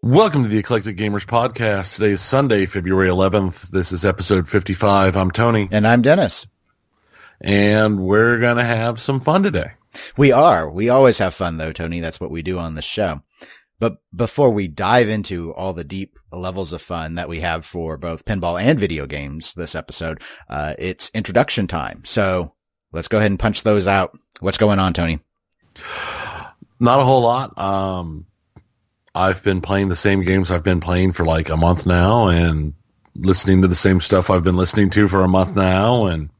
Welcome to the Eclectic Gamers Podcast. Today is Sunday, February 11th. This is episode 55. I'm Tony. And I'm Dennis. And we're going to have some fun today. We are. We always have fun, though, Tony. That's what we do on the show. But before we dive into all the deep levels of fun that we have for both pinball and video games this episode, it's introduction time. So let's go ahead and punch those out. What's going on, Tony? Not a whole lot. I've been playing the same games I've been playing for like a month now and listening to the same stuff I've been listening to for a month now. And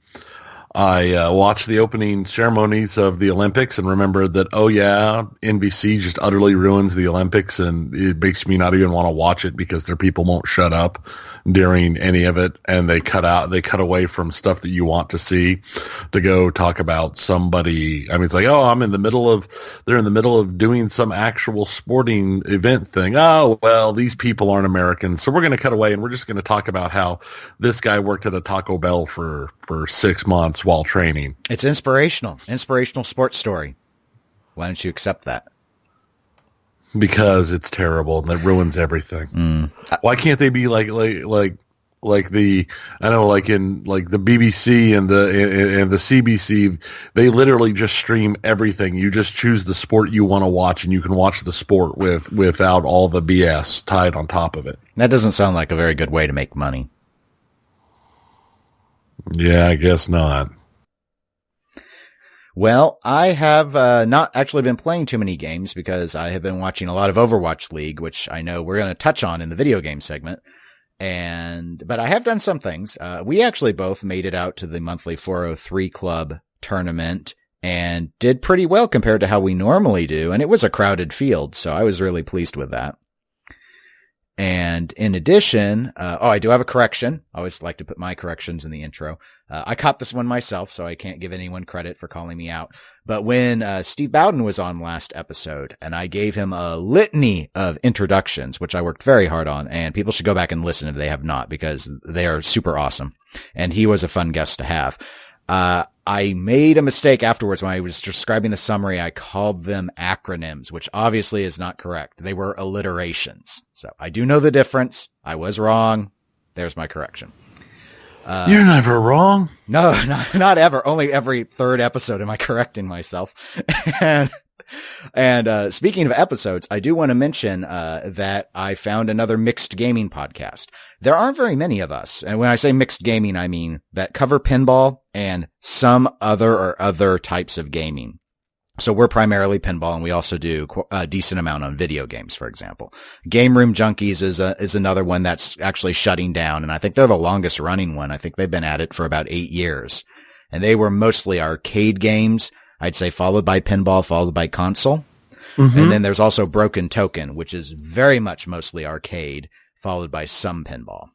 I watched the opening ceremonies of the Olympics and remembered that, oh yeah, NBC just utterly ruins the Olympics, and it makes me not even want to watch it because their people won't shut up during any of it, and they cut away from stuff that you want to see to go talk about somebody. I mean, it's like, oh, they're in the middle of doing some actual sporting event thing. Oh, well, these people aren't Americans, so we're going to cut away and we're just going to talk about how this guy worked at a Taco Bell for 6 months while training. It's inspirational sports story. Why don't you accept that? Because it's terrible and that ruins everything. Why can't they be like the, I know, like in like the BBC and the CBC, they literally just stream everything. You just choose the sport you want to watch and you can watch the sport without all the BS tied on top of it. That doesn't sound like a very good way to make money. Yeah, I guess not. Well, I have not actually been playing too many games because I have been watching a lot of Overwatch League, which I know we're going to touch on in the video game segment. But I have done some things. We actually both made it out to the monthly 403 Club tournament and did pretty well compared to how we normally do. And it was a crowded field, so I was really pleased with that. And in addition, I do have a correction. I always like to put my corrections in the intro. I caught this one myself, so I can't give anyone credit for calling me out. But when Steve Bowden was on last episode, and I gave him a litany of introductions, which I worked very hard on, and people should go back and listen if they have not, because they are super awesome. And he was a fun guest to have. I made a mistake afterwards when I was describing the summary. I called them acronyms, which obviously is not correct. They were alliterations. So I do know the difference. I was wrong. There's my correction. You're never wrong. No, not ever. Only every third episode am I correcting myself. And speaking of episodes, I do want to mention that I found another mixed gaming podcast. There aren't very many of us. And when I say mixed gaming, I mean that cover pinball and some other types of gaming. So we're primarily pinball, and we also do a decent amount on video games, for example. Game Room Junkies is another one that's actually shutting down, and I think they're the longest running one. I think they've been at it for about 8 years. And they were mostly arcade games, I'd say, followed by pinball, followed by console. Mm-hmm. And then there's also Broken Token, which is very much mostly arcade, followed by some pinball.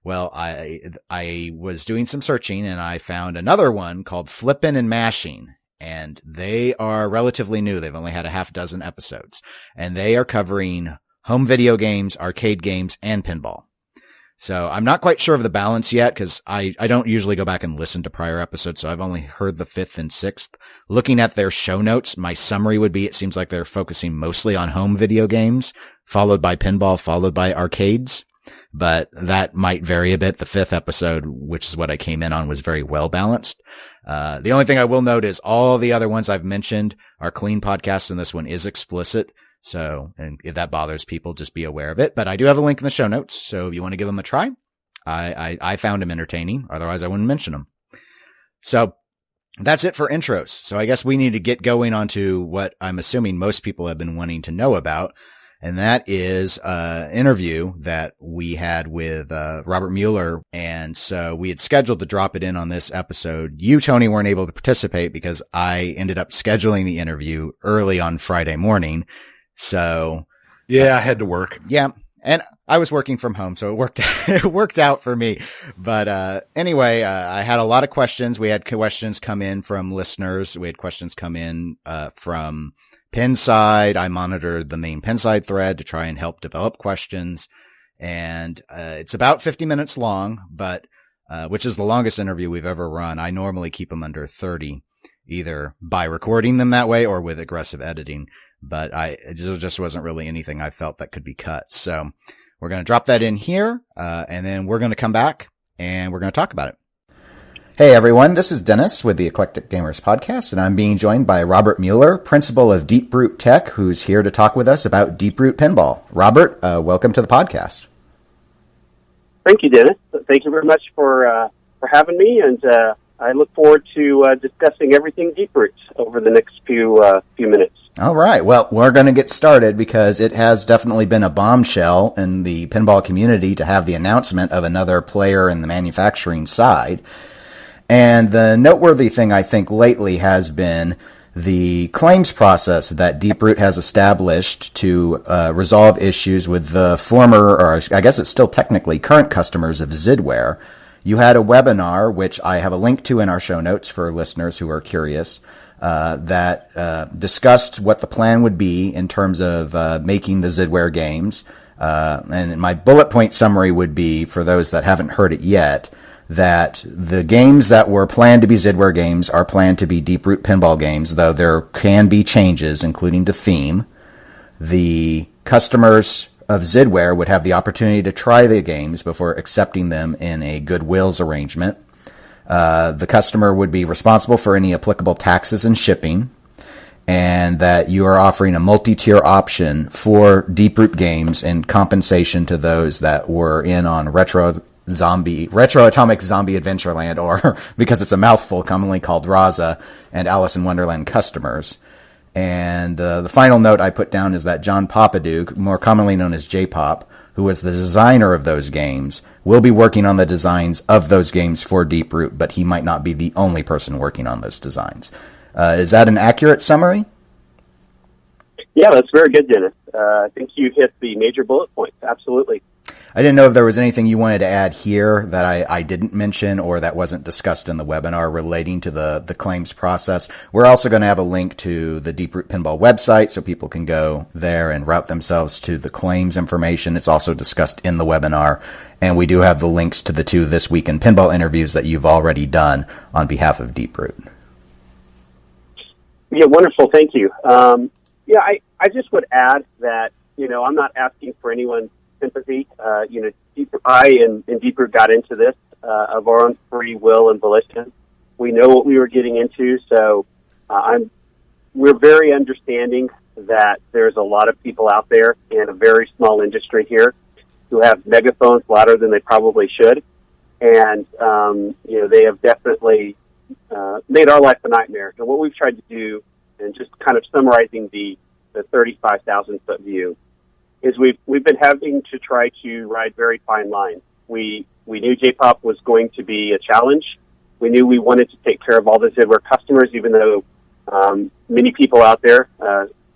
Well, I was doing some searching, and I found another one called Flippin' and Mashing. And they are relatively new. They've only had a half dozen episodes. And they are covering home video games, arcade games, and pinball. So I'm not quite sure of the balance yet because I don't usually go back and listen to prior episodes. So I've only heard the 5th and 6th. Looking at their show notes, my summary would be it seems like they're focusing mostly on home video games, followed by pinball, followed by arcades. But that might vary a bit. The 5th episode, which is what I came in on, was very well balanced. The only thing I will note is all the other ones I've mentioned are clean podcasts, and this one is explicit. So, and if that bothers people, just be aware of it. But I do have a link in the show notes, so if you want to give them a try, I found them entertaining. Otherwise, I wouldn't mention them. So that's it for intros. So I guess we need to get going onto what I'm assuming most people have been wanting to know about. And that is an interview that we had with Robert Mueller. And so we had scheduled to drop it in on this episode. You, Tony, weren't able to participate because I ended up scheduling the interview early on Friday morning. So yeah, I had to work. Yeah. And I was working from home, so it worked out for me. But anyway, I had a lot of questions. We had questions come in from listeners. We had questions come in from Pinside. I monitored the main Pinside thread to try and help develop questions. And it's about 50 minutes long, but which is the longest interview we've ever run. I normally keep them under 30, either by recording them that way or with aggressive editing. but it just wasn't really anything I felt that could be cut. So we're going to drop that in here, and then we're going to come back and we're going to talk about it. Hey everyone, this is Dennis with the Eclectic Gamers Podcast, and I'm being joined by Robert Mueller, principal of Deeproot Tech, who's here to talk with us about Deeproot Pinball. Robert, welcome to the podcast. Thank you, Dennis. Thank you very much for having me, and I look forward to discussing everything Deeproot over the next few minutes. All right. Well, we're going to get started because it has definitely been a bombshell in the pinball community to have the announcement of another player in the manufacturing side. And the noteworthy thing, I think, lately has been the claims process that Deeproot has established to resolve issues with the former, or I guess it's still technically current customers of Zidware. You had a webinar, which I have a link to in our show notes for listeners who are curious, that discussed what the plan would be in terms of making the Zidware games. And my bullet point summary would be, for those that haven't heard it yet, that the games that were planned to be Zidware games are planned to be Deeproot pinball games, though there can be changes, including the theme. The customers of Zidware would have the opportunity to try the games before accepting them in a goodwills arrangement. The customer would be responsible for any applicable taxes and shipping, and that you are offering a multi-tier option for Deeproot games in compensation to those that were in on Retro Atomic Zombie Adventureland, or because it's a mouthful, commonly called Raza, and Alice in Wonderland customers. And the final note I put down is that John Popaduke, more commonly known as J-Pop, who was the designer of those games, will be working on the designs of those games for Deeproot, but he might not be the only person working on those designs. Is that an accurate summary? Yeah, that's very good, Dennis. I think you hit the major bullet points. Absolutely. I didn't know if there was anything you wanted to add here that I didn't mention or that wasn't discussed in the webinar relating to the claims process. We're also going to have a link to the Deeproot Pinball website so people can go there and route themselves to the claims information. It's also discussed in the webinar. And we do have the links to the 2 This Week in Pinball interviews that you've already done on behalf of Deeproot. Yeah, wonderful. Thank you. I just would add that, I'm not asking for anyone's sympathy. I and Deeproot got into this of our own free will and volition. We know what we were getting into, so we're very understanding that there's a lot of people out there in a very small industry here who have megaphones louder than they probably should, and they have definitely made our life a nightmare. And what we've tried to do, and just kind of summarizing the 35,000-foot view, is we've been having to try to ride very fine lines. We knew J-Pop was going to be a challenge. We knew we wanted to take care of all the Zidware customers, even though many people out there,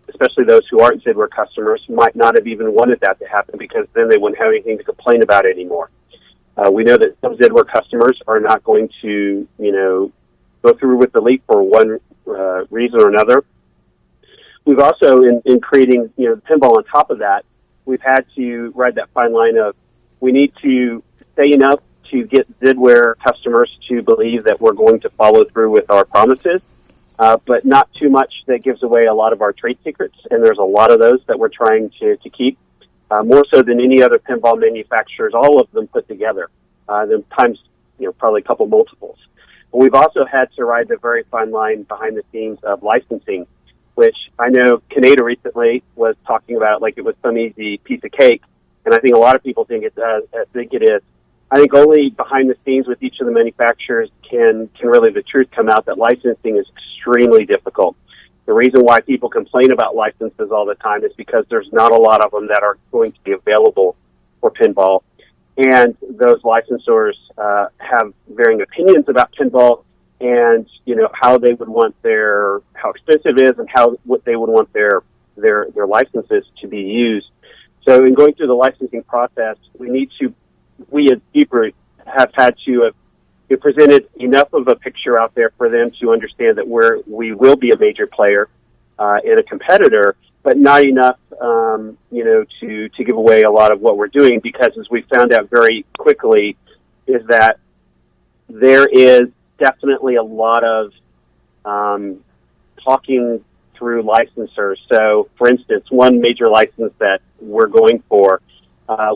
especially those who aren't Zidware customers, might not have even wanted that to happen, because then they wouldn't have anything to complain about anymore. We know that some Zidware customers are not going to, go through with the leap for one reason or another. We've also, in creating, pinball on top of that, we've had to ride that fine line of, we need to say enough to get Zidware customers to believe that we're going to follow through with our promises, but not too much that gives away a lot of our trade secrets, and there's a lot of those that we're trying to keep, more so than any other pinball manufacturers, all of them put together, then times, probably a couple multiples. But we've also had to ride the very fine line behind the scenes of licensing, which I know Canada recently was talking about like it was some easy piece of cake, and I think a lot of people think it is. I think only behind the scenes with each of the manufacturers can really the truth come out that licensing is extremely difficult. The reason why people complain about licenses all the time is because there's not a lot of them that are going to be available for pinball, and those licensors have varying opinions about pinball, and how they would want how expensive it is, and what they would want their licenses to be used. So in going through the licensing process, we as Deeproot have had to have presented enough of a picture out there for them to understand that we will be a major player and a competitor, but not enough to give away a lot of what we're doing, because as we found out very quickly is that there is definitely a lot of talking through licensors. So, for instance, one major license that we're going for,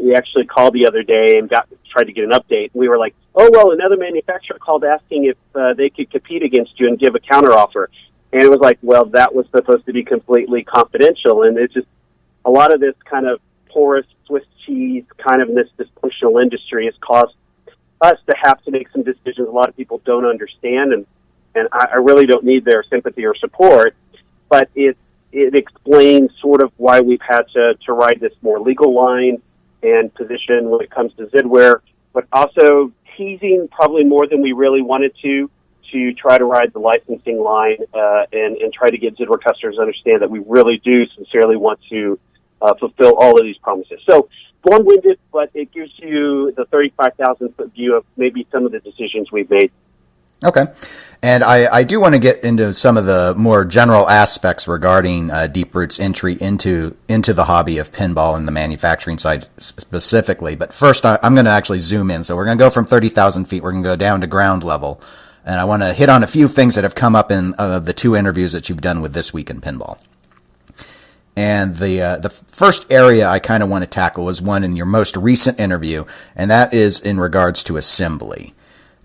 we actually called the other day and tried to get an update. We were like, oh, well, another manufacturer called asking if they could compete against you and give a counteroffer. And it was like, well, that was supposed to be completely confidential. And it's just a lot of this kind of porous Swiss cheese kind of in this dysfunctional industry has caused us to have to make some decisions a lot of people don't understand. And I really don't need their sympathy or support, but it explains sort of why we've had to ride this more legal line and position when it comes to Zidware, but also teasing probably more than we really wanted to try to ride the licensing line and try to get Zidware customers to understand that we really do sincerely want to fulfill all of these promises. So long-winded, but it gives you the 35,000-foot view of maybe some of the decisions we've made. Okay. And I do want to get into some of the more general aspects regarding Deeproot's entry into the hobby of pinball and the manufacturing side specifically. But first, I'm going to actually zoom in. So we're going to go from 30,000 feet. We're going to go down to ground level. And I want to hit on a few things that have come up in the two interviews that you've done with This Week in Pinball. And the first area I kind of want to tackle is one in your most recent interview, and that is in regards to assembly.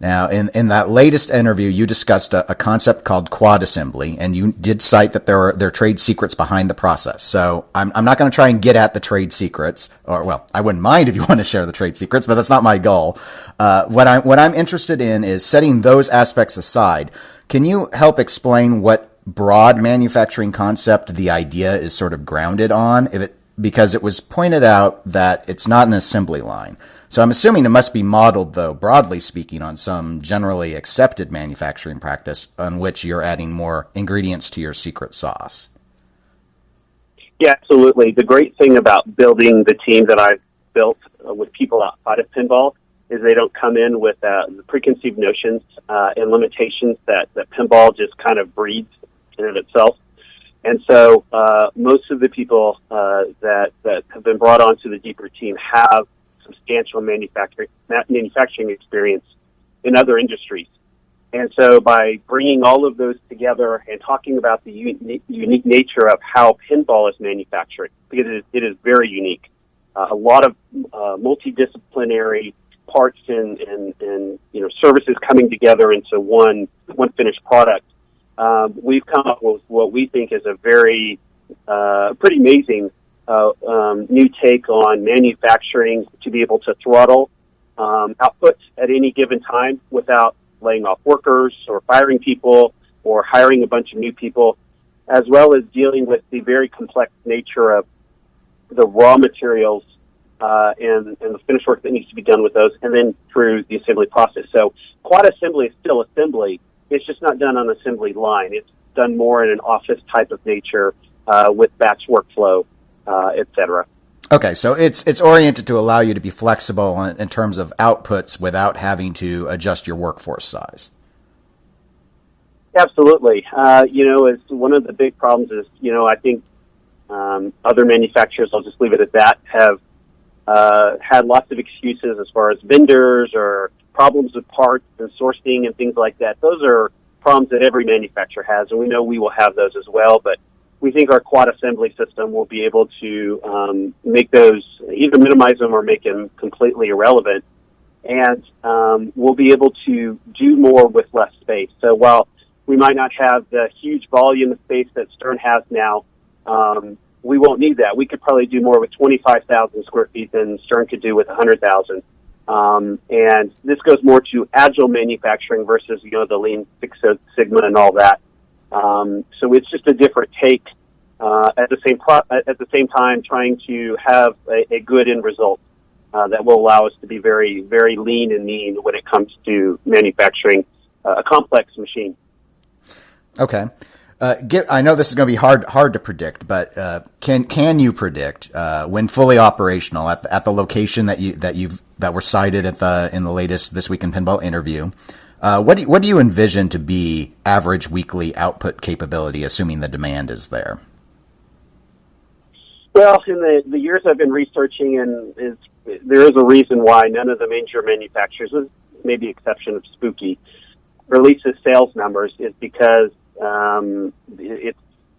Now, in that latest interview, you discussed a concept called quad assembly, and you did cite that there are trade secrets behind the process. So I'm not going to try and get at the trade secrets, or well, I wouldn't mind if you want to share the trade secrets, but that's not my goal. What I'm interested in is setting those aspects aside. Can you help explain what broad manufacturing concept the idea is sort of grounded on? Because it was pointed out that it's not an assembly line. So I'm assuming it must be modeled, though, broadly speaking, on some generally accepted manufacturing practice on which you're adding more ingredients to your secret sauce. Yeah, absolutely. The great thing about building the team that I've built with people outside of pinball is they don't come in with the preconceived notions and limitations that pinball just kind of breeds in of itself. And so most of the people that have been brought onto the Deeproot team have substantial manufacturing experience in other industries. And so by bringing all of those together and talking about the unique nature of how pinball is manufactured, because it is very unique, a lot of multidisciplinary parts and services coming together into one finished product. We've come up with what we think is a very pretty amazing new take on manufacturing to be able to throttle output at any given time without laying off workers or firing people or hiring a bunch of new people, as well as dealing with the very complex nature of the raw materials and the finished work that needs to be done with those, and then through the assembly process. So quad assembly is still assembly. It's just not done on an assembly line. It's done more in an office type of nature with batch workflow, et cetera. Okay, so it's oriented to allow you to be flexible in terms of outputs without having to adjust your workforce size. Absolutely. It's one of the big problems is, I think other manufacturers, I'll just leave it at that, have had lots of excuses as far as vendors or problems with parts and sourcing and things like that. Those are problems that every manufacturer has, and we know we will have those as well, but we think our quad assembly system will be able to make those, either minimize them or make them completely irrelevant. And we'll be able to do more with less space. So while we might not have the huge volume of space that Stern has now, we won't need that. We could probably do more with 25,000 square feet than Stern could do with 100,000. And this goes more to agile manufacturing versus, the Lean Six Sigma and all that. So it's just a different take, at the same time trying to have a good end result, that will allow us to be very, very lean and mean when it comes to manufacturing a complex machine. Okay. I know this is going to be hard to predict, but can you predict when fully operational at the location that were cited in the latest This Week in Pinball interview? What do you envision to be average weekly output capability, assuming the demand is there? Well, in the years I've been researching, and there is a reason why none of the major manufacturers, with maybe exception of Spooky, releases sales numbers, is because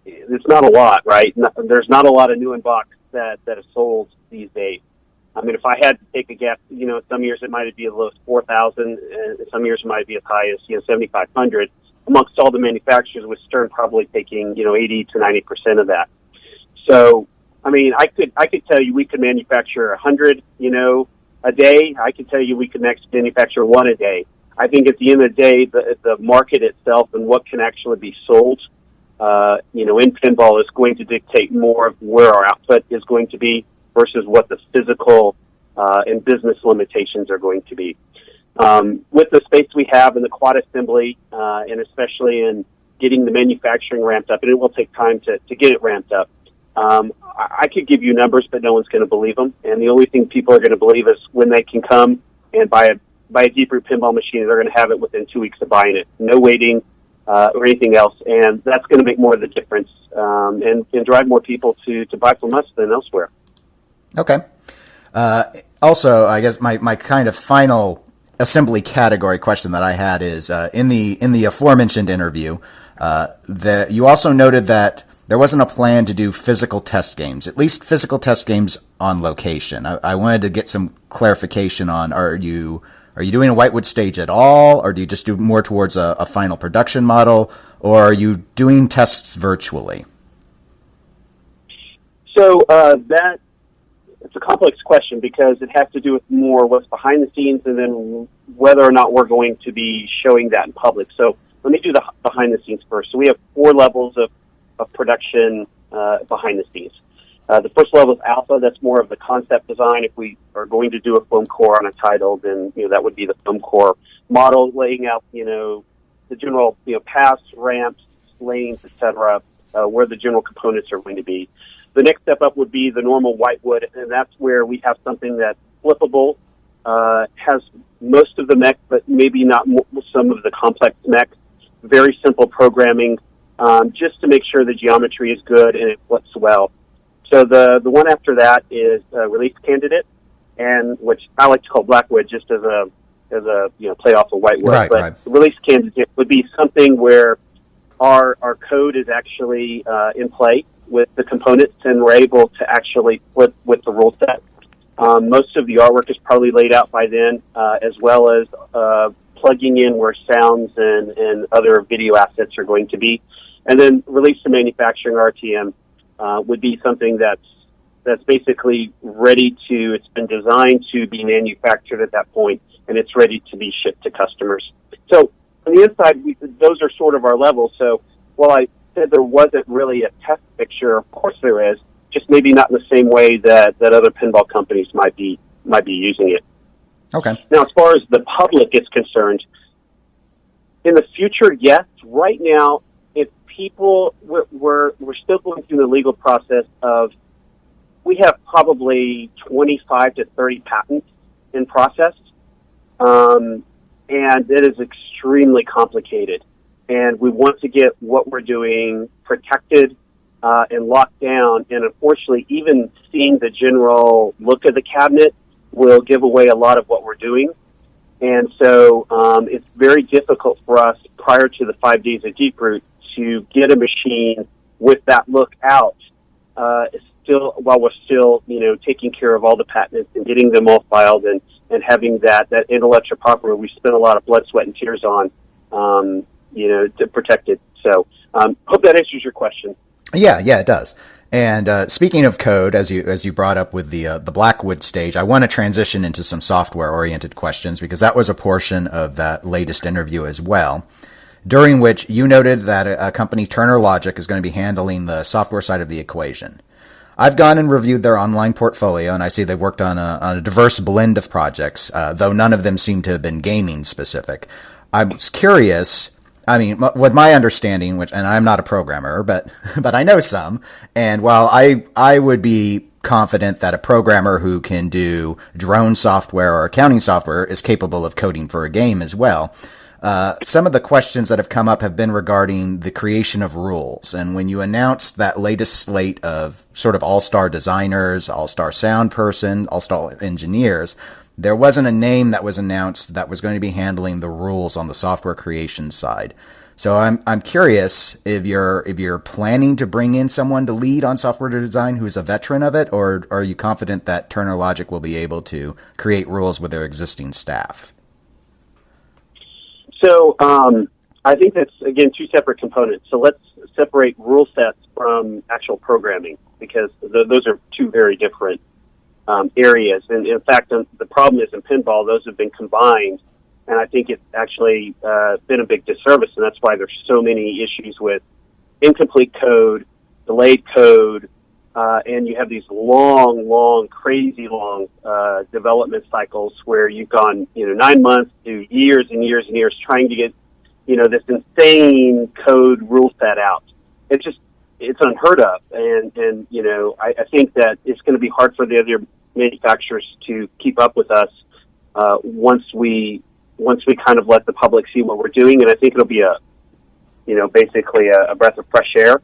it's not a lot, right? There's not a lot of new in box that is sold these days. I mean, if I had to take a guess, some years it might be as low as 4,000, and some years it might be as high as 7,500 amongst all the manufacturers, with Stern probably taking 80 to 90% of that. So, I mean, I could tell you we could manufacture 100, a day. I could tell you we could manufacture one a day. I think at the end of the day, the market itself and what can actually be sold, in pinball is going to dictate more of where our output is going to be versus what the physical and business limitations are going to be. With the space we have in the quad assembly, and especially in getting the manufacturing ramped up, and it will take time to get it ramped up. I could give you numbers, but no one's going to believe them. And the only thing people are going to believe is when they can come and buy a Deeproot pinball machine. They're going to have it within 2 weeks of buying it. No waiting or anything else. And that's going to make more of the difference and drive more people to buy from us than elsewhere. Okay. Also, I guess my kind of final assembly category question that I had is in the aforementioned interview that you also noted that there wasn't a plan to do physical test games, at least physical test games on location. I wanted to get some clarification on, are you doing a Whitewood stage at all, or do you just do more towards a final production model, or are you doing tests virtually? So it's a complex question because it has to do with more what's behind the scenes and then whether or not we're going to be showing that in public. So let me do the behind the scenes first. So we have 4 levels of production behind the scenes. The first level is alpha. That's more of the concept design. If we are going to do a foam core on a title, then that would be the foam core model, laying out the general paths, ramps, lanes, etc., where the general components are going to be. The next step up would be the normal whitewood, and that's where we have something that's flippable, has most of the mech, but maybe not some of the complex mech. Very simple programming. Just to make sure the geometry is good and it flips well. So the one after that is a release candidate, and which I like to call Blackwood, just as a play off of Whitewood. Right, but right. The release candidate would be something where our code is actually in play with the components, and we're able to actually flip with the rule set. Most of the artwork is probably laid out by then, as well as plugging in where sounds and other video assets are going to be. And then release to manufacturing RTM would be something that's basically ready to, it's been designed to be manufactured at that point, and it's ready to be shipped to customers. So on the inside, those are sort of our levels. So while I said there wasn't really a test picture, of course there is, just maybe not in the same way that other pinball companies might be using it. Okay. Now, as far as the public is concerned, in the future, yes. Right now, if people, we're still going through the legal process of, we have probably 25 to 30 patents in process, and it is extremely complicated. And we want to get what we're doing protected and locked down. And unfortunately, even seeing the general look of the cabinet will give away a lot of what we're doing. And so it's very difficult for us prior to the 5 days of Deeproot to get a machine with that look out, while we're still, taking care of all the patents and getting them all filed and having that intellectual property we spent a lot of blood, sweat, and tears on, to protect it. So hope that answers your question. Yeah, it does. And speaking of code, as you brought up with the Blackwood stage, I want to transition into some software-oriented questions because that was a portion of that latest interview as well, during which you noted that a company, Turner Logic, is going to be handling the software side of the equation. I've gone and reviewed their online portfolio, and I see they've worked on a diverse blend of projects, though none of them seem to have been gaming specific. I was curious. I mean, with my understanding, and I'm not a programmer, but I know some. And while I would be confident that a programmer who can do drone software or accounting software is capable of coding for a game as well, some of the questions that have come up have been regarding the creation of rules. And when you announced that latest slate of sort of all-star designers, all-star sound person, all-star engineers, there wasn't a name that was announced that was going to be handling the rules on the software creation side. So I'm curious if you're planning to bring in someone to lead on software design who's a veteran of it, or are you confident that Turner Logic will be able to create rules with their existing staff? So I think that's, again, two separate components. So let's separate rule sets from actual programming, because those are two very different areas. And in fact, the problem is in pinball, those have been combined. And I think it's actually been a big disservice, and that's why there's so many issues with incomplete code, delayed code, and you have these long, crazy long development cycles where you've gone, 9 months to years and years and years trying to get, this insane code rule set out. It's unheard of, and I think that it's going to be hard for the other manufacturers to keep up with us once we kind of let the public see what we're doing. And I think it'll be basically a breath of fresh air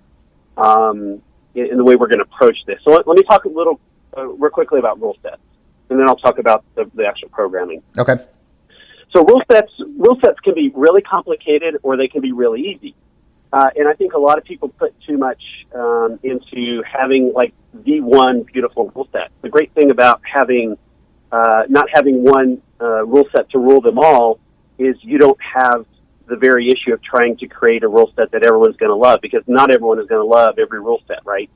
in the way we're going to approach this. So let me talk a little real quickly about rule sets, and then I'll talk about the actual programming. Okay. So rule sets can be really complicated, or they can be really easy. And I think a lot of people put too much into having like the one beautiful rule set. The great thing about not having one rule set to rule them all is you don't have the very issue of trying to create a rule set that everyone's going to love, because not everyone is going to love every rule set, right?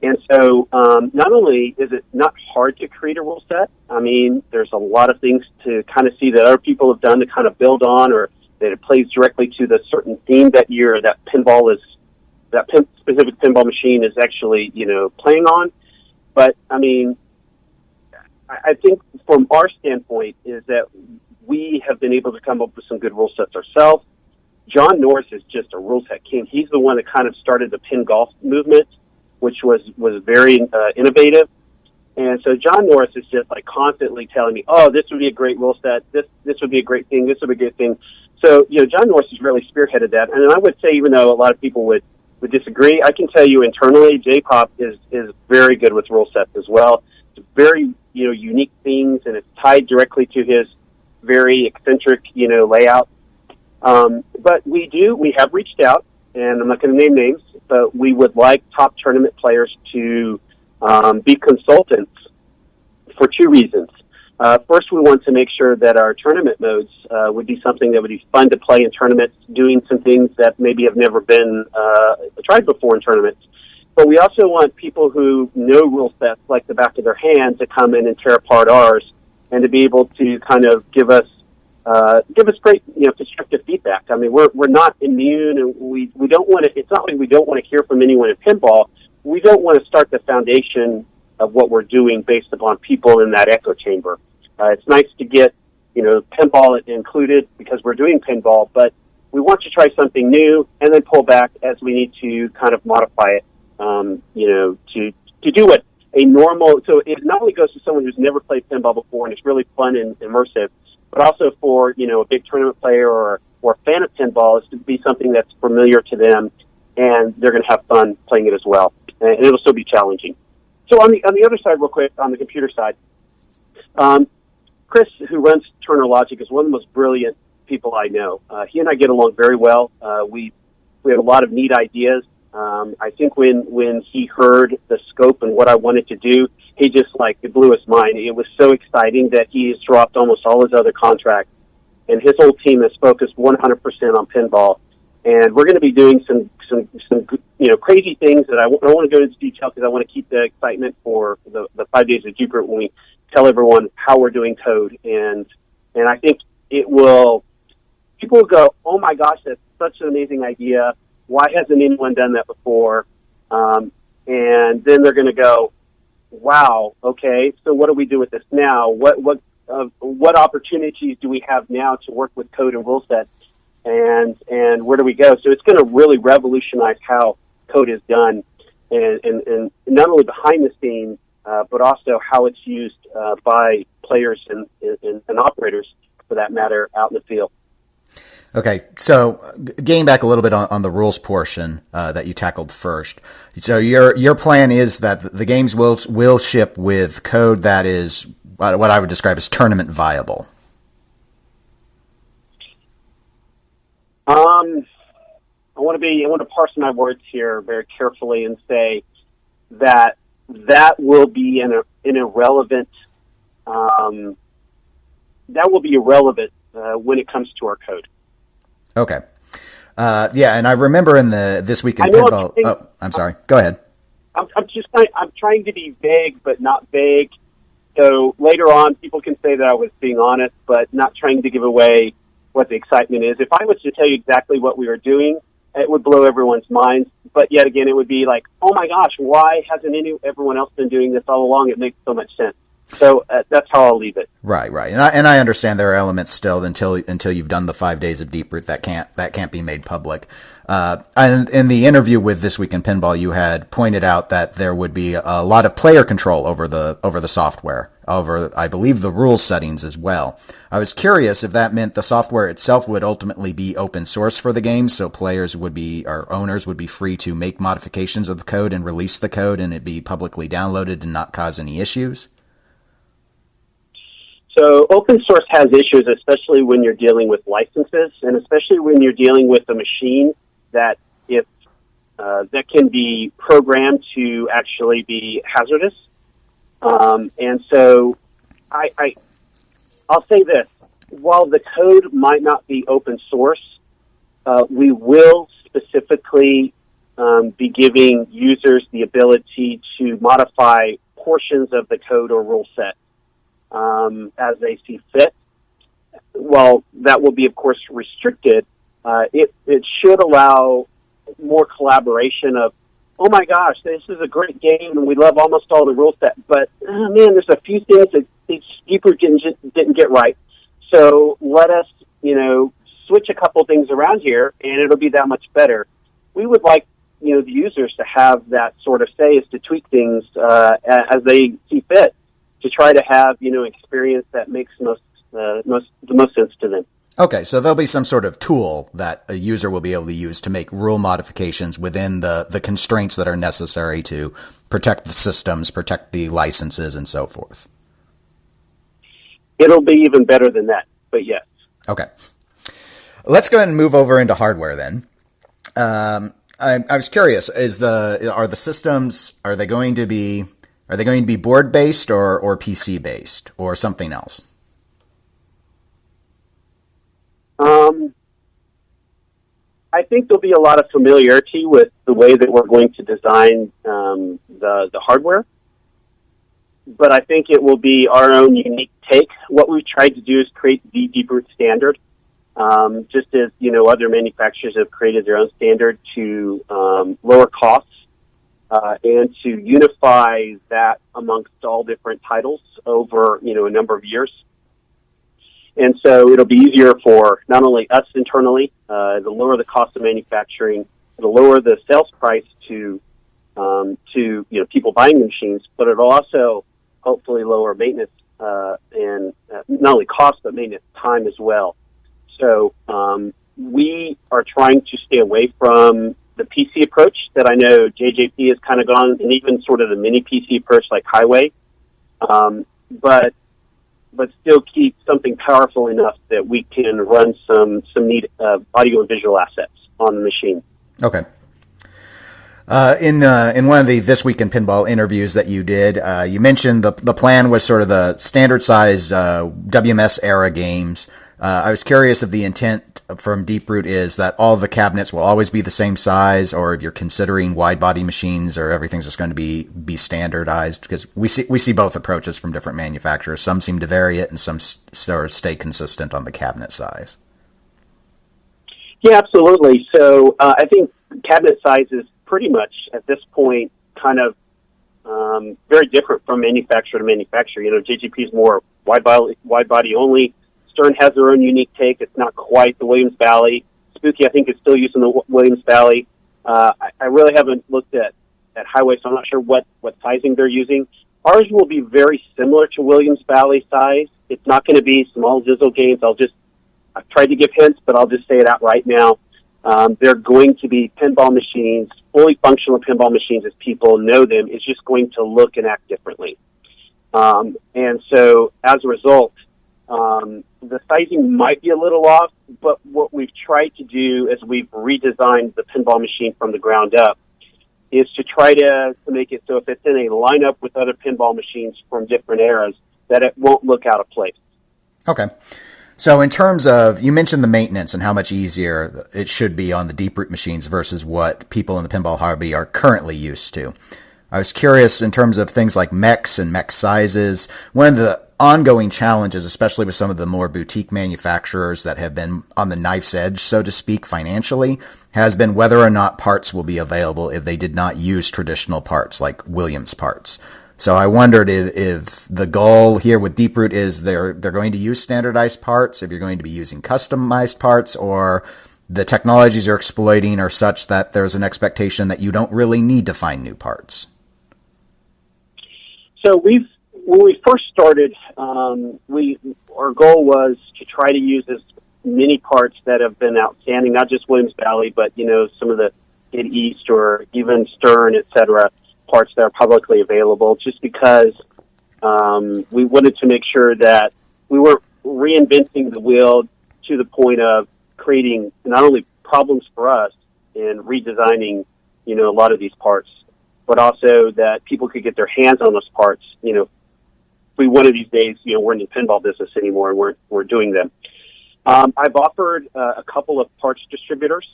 And so not only is it not hard to create a rule set, I mean, there's a lot of things to kind of see that other people have done to kind of build on, or that it plays directly to the certain theme that specific pinball machine is actually, playing on. But, I mean, I think from our standpoint is that we have been able to come up with some good rule sets ourselves. John Norris is just a rule set king. He's the one that kind of started the pin golf movement, which was very innovative. And so John Norris is just like constantly telling me, oh, this would be a great rule set. This would be a great thing. This would be a good thing. So, John Norris has really spearheaded that. And I would say, even though a lot of people would disagree, I can tell you internally, J-Pop is very good with rule sets as well. It's very, unique things, and it's tied directly to his very eccentric, layout. But we have reached out, and I'm not going to name names, but we would like top tournament players to be consultants for two reasons. First, we want to make sure that our tournament modes would be something that would be fun to play in tournaments, doing some things that maybe have never been tried before in tournaments. But we also want people who know rule sets like the back of their hand to come in and tear apart ours, and to be able to kind of give us great, constructive feedback. I mean, we're not immune, and we don't want to. It's not like we don't want to hear from anyone in pinball. We don't want to start the foundation of what we're doing based upon people in that echo chamber. It's nice to get, pinball included because we're doing pinball, but we want to try something new and then pull back as we need to kind of modify it, to do what a normal, so it not only goes to someone who's never played pinball before and it's really fun and immersive, but also for, a big tournament player or a fan of pinball, is to be something that's familiar to them, and they're going to have fun playing it as well. And it'll still be challenging. So on the other side, real quick, on the computer side, Chris, who runs Turner Logic, is one of the most brilliant people I know. He and I get along very well. We have a lot of neat ideas. I think when he heard the scope and what I wanted to do, he just it blew his mind. It was so exciting that he has dropped almost all his other contracts, and his whole team is focused 100% on pinball. And we're going to be doing some crazy things that I don't want to go into detail, because I want to keep the excitement for the 5 days of Deeproot when we tell everyone how we're doing code. And I think people will go, oh my gosh, that's such an amazing idea. Why hasn't anyone done that before? And then they're going to go, wow, okay, so what do we do with this now? What opportunities do we have now to work with code and rule sets? And where do we go? So it's going to really revolutionize how code is done, and not only behind the scenes, but also how it's used by players and operators, for that matter, out in the field. Okay, so getting back a little bit on the rules portion that you tackled first. So your plan is that the games will ship with code that is what I would describe as tournament viable. want to parse my words here very carefully and say that will be an irrelevant. That will be irrelevant when it comes to our code. Okay. And I remember in This Week in Pinball. I'm sorry. Go ahead. I'm trying to be vague, but not vague. So later on, people can say that I was being honest, but not trying to give away what the excitement is. If I was to tell you exactly what we were doing, it would blow everyone's minds. But yet again, it would be like, oh my gosh, why hasn't everyone else been doing this all along? It makes so much sense. So that's how I'll leave it. Right. And I understand there are elements still until you've done the 5 days of Deeproot that can't be made public. And in the interview with This Week in Pinball, you had pointed out that there would be a lot of player control over the software, over, I believe, the rules settings as well. I was curious if that meant the software itself would ultimately be open source for the game, so players or owners would be free to make modifications of the code and release the code, and it be publicly downloaded and not cause any issues. So open source has issues, especially when you're dealing with licenses, and especially when you're dealing with a machine that that can be programmed to actually be hazardous. And so I'll say this: while the code might not be open source, we will specifically be giving users the ability to modify portions of the code or rule set as they see fit. While that will be, of course, restricted, it should allow more collaboration of, oh my gosh, this is a great game and we love almost all the rule set, but man, there's a few things that Deeproot didn't get right. So let us, switch a couple things around here and it'll be that much better. We would like, the users to have that sort of say, is to tweak things as they see fit, to try to have, experience that makes the most sense to them. Okay, so there'll be some sort of tool that a user will be able to use to make rule modifications within the constraints that are necessary to protect the systems, protect the licenses, and so forth. It'll be even better than that, but yes. Okay. Let's go ahead and move over into hardware then. I was curious, are the systems, are they going to be board based or PC based or something else? I think there'll be a lot of familiarity with the way that we're going to design the hardware, but I think it will be our own unique take. What we've tried to do is create the Deeproot standard, just as other manufacturers have created their own standard to lower costs and to unify that amongst all different titles over a number of years. And so it'll be easier for not only us internally, it'll lower the cost of manufacturing, it'll lower the sales price to people buying the machines, but it'll also hopefully lower maintenance and not only cost but maintenance time as well. So we are trying to stay away from the PC approach that I know JJP has kind of gone, and even sort of the mini PC approach like Highway, but still keep something powerful enough that we can run some neat audio and visual assets on the machine. Okay. In one of the This Week in Pinball interviews that you did, you mentioned the plan was sort of the standard sized WMS era games. I was curious if the intent from Deeproot is that all the cabinets will always be the same size, or if you're considering wide body machines, or everything's just going to be standardized, because we see both approaches from different manufacturers. Some seem to vary it and some sort of stay consistent on the cabinet size. Yeah, absolutely. So I think cabinet size is pretty much at this point kind of very different from manufacturer to manufacturer. JGP is more wide body only. Stern has their own unique take. It's not quite the Williams Valley. Spooky, I think, is still using the Williams Valley. I really haven't looked at Highway, so I'm not sure what sizing they're using. Ours will be very similar to Williams Valley size. It's not going to be small Zizzle games. I've tried to give hints, but I'll just say it out right now. They're going to be pinball machines, fully functional pinball machines as people know them. It's just going to look and act differently. And so as a result, the sizing might be a little off, but what we've tried to do as we've redesigned the pinball machine from the ground up is to try to make it so if it's in a lineup with other pinball machines from different eras, that it won't look out of place. Okay. So in terms of, you mentioned the maintenance and how much easier it should be on the Deeproot machines versus what people in the pinball hobby are currently used to. I was curious in terms of things like mechs and mech sizes. One of the ongoing challenges, especially with some of the more boutique manufacturers that have been on the knife's edge, so to speak, financially, has been whether or not parts will be available if they did not use traditional parts like Williams parts. So I wondered if the goal here with Deeproot is they're going to use standardized parts, if you're going to be using customized parts, or the technologies you're exploiting are such that there's an expectation that you don't really need to find new parts. So when we first started, our goal was to try to use as many parts that have been outstanding, not just Williams Valley, but some of the Mid East or even Stern, et cetera, parts that are publicly available, just because we wanted to make sure that we weren't reinventing the wheel to the point of creating not only problems for us in redesigning, a lot of these parts, but also that people could get their hands on those parts. We one of these days, we're in the pinball business anymore, and we're doing them. I've offered a couple of parts distributors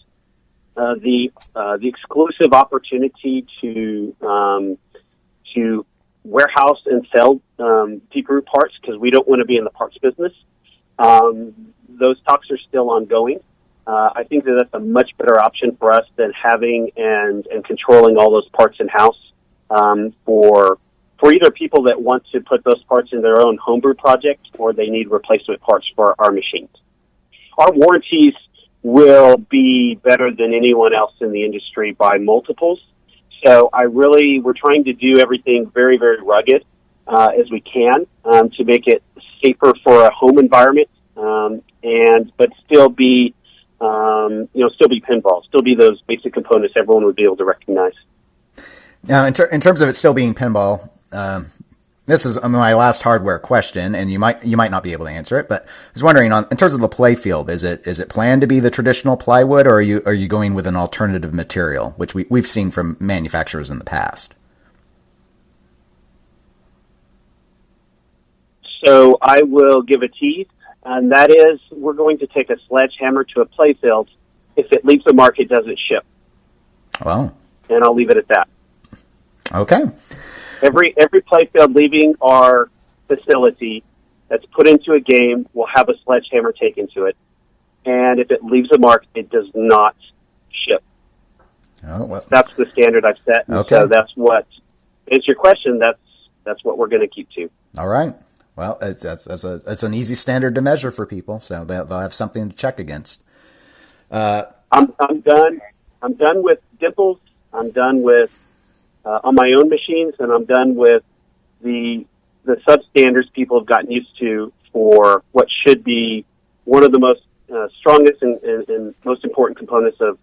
the exclusive opportunity to warehouse and sell Deeproot parts, because we don't want to be in the parts business. Those talks are still ongoing. I think that that's a much better option for us than having and controlling all those parts in house for either people that want to put those parts in their own homebrew project, or they need replacement parts for our machines. Our warranties will be better than anyone else in the industry by multiples. So we're trying to do everything very, very rugged as we can to make it safer for a home environment, but still be pinball, still be those basic components everyone would be able to recognize. Now, in terms of it still being pinball, this is my last hardware question, and you might not be able to answer it, but I was wondering, in terms of the play field, is it planned to be the traditional plywood, or are you going with an alternative material, which we've seen from manufacturers in the past? So I will give a tease, and that is we're going to take a sledgehammer to a play field. If it leaves the mark, it doesn't ship. Wow. And I'll leave it at that. Okay. Every playfield leaving our facility that's put into a game will have a sledgehammer taken to it, and if it leaves a mark, it does not ship. Oh, well. That's the standard I've set. Okay. So that's what is your question. That's what we're going to keep to. All right. Well, it's an easy standard to measure for people, so they'll have something to check against. I'm done. I'm done with dimples. I'm done with on my own machines, and I'm done with the substandards people have gotten used to for what should be one of the most strongest and most important components of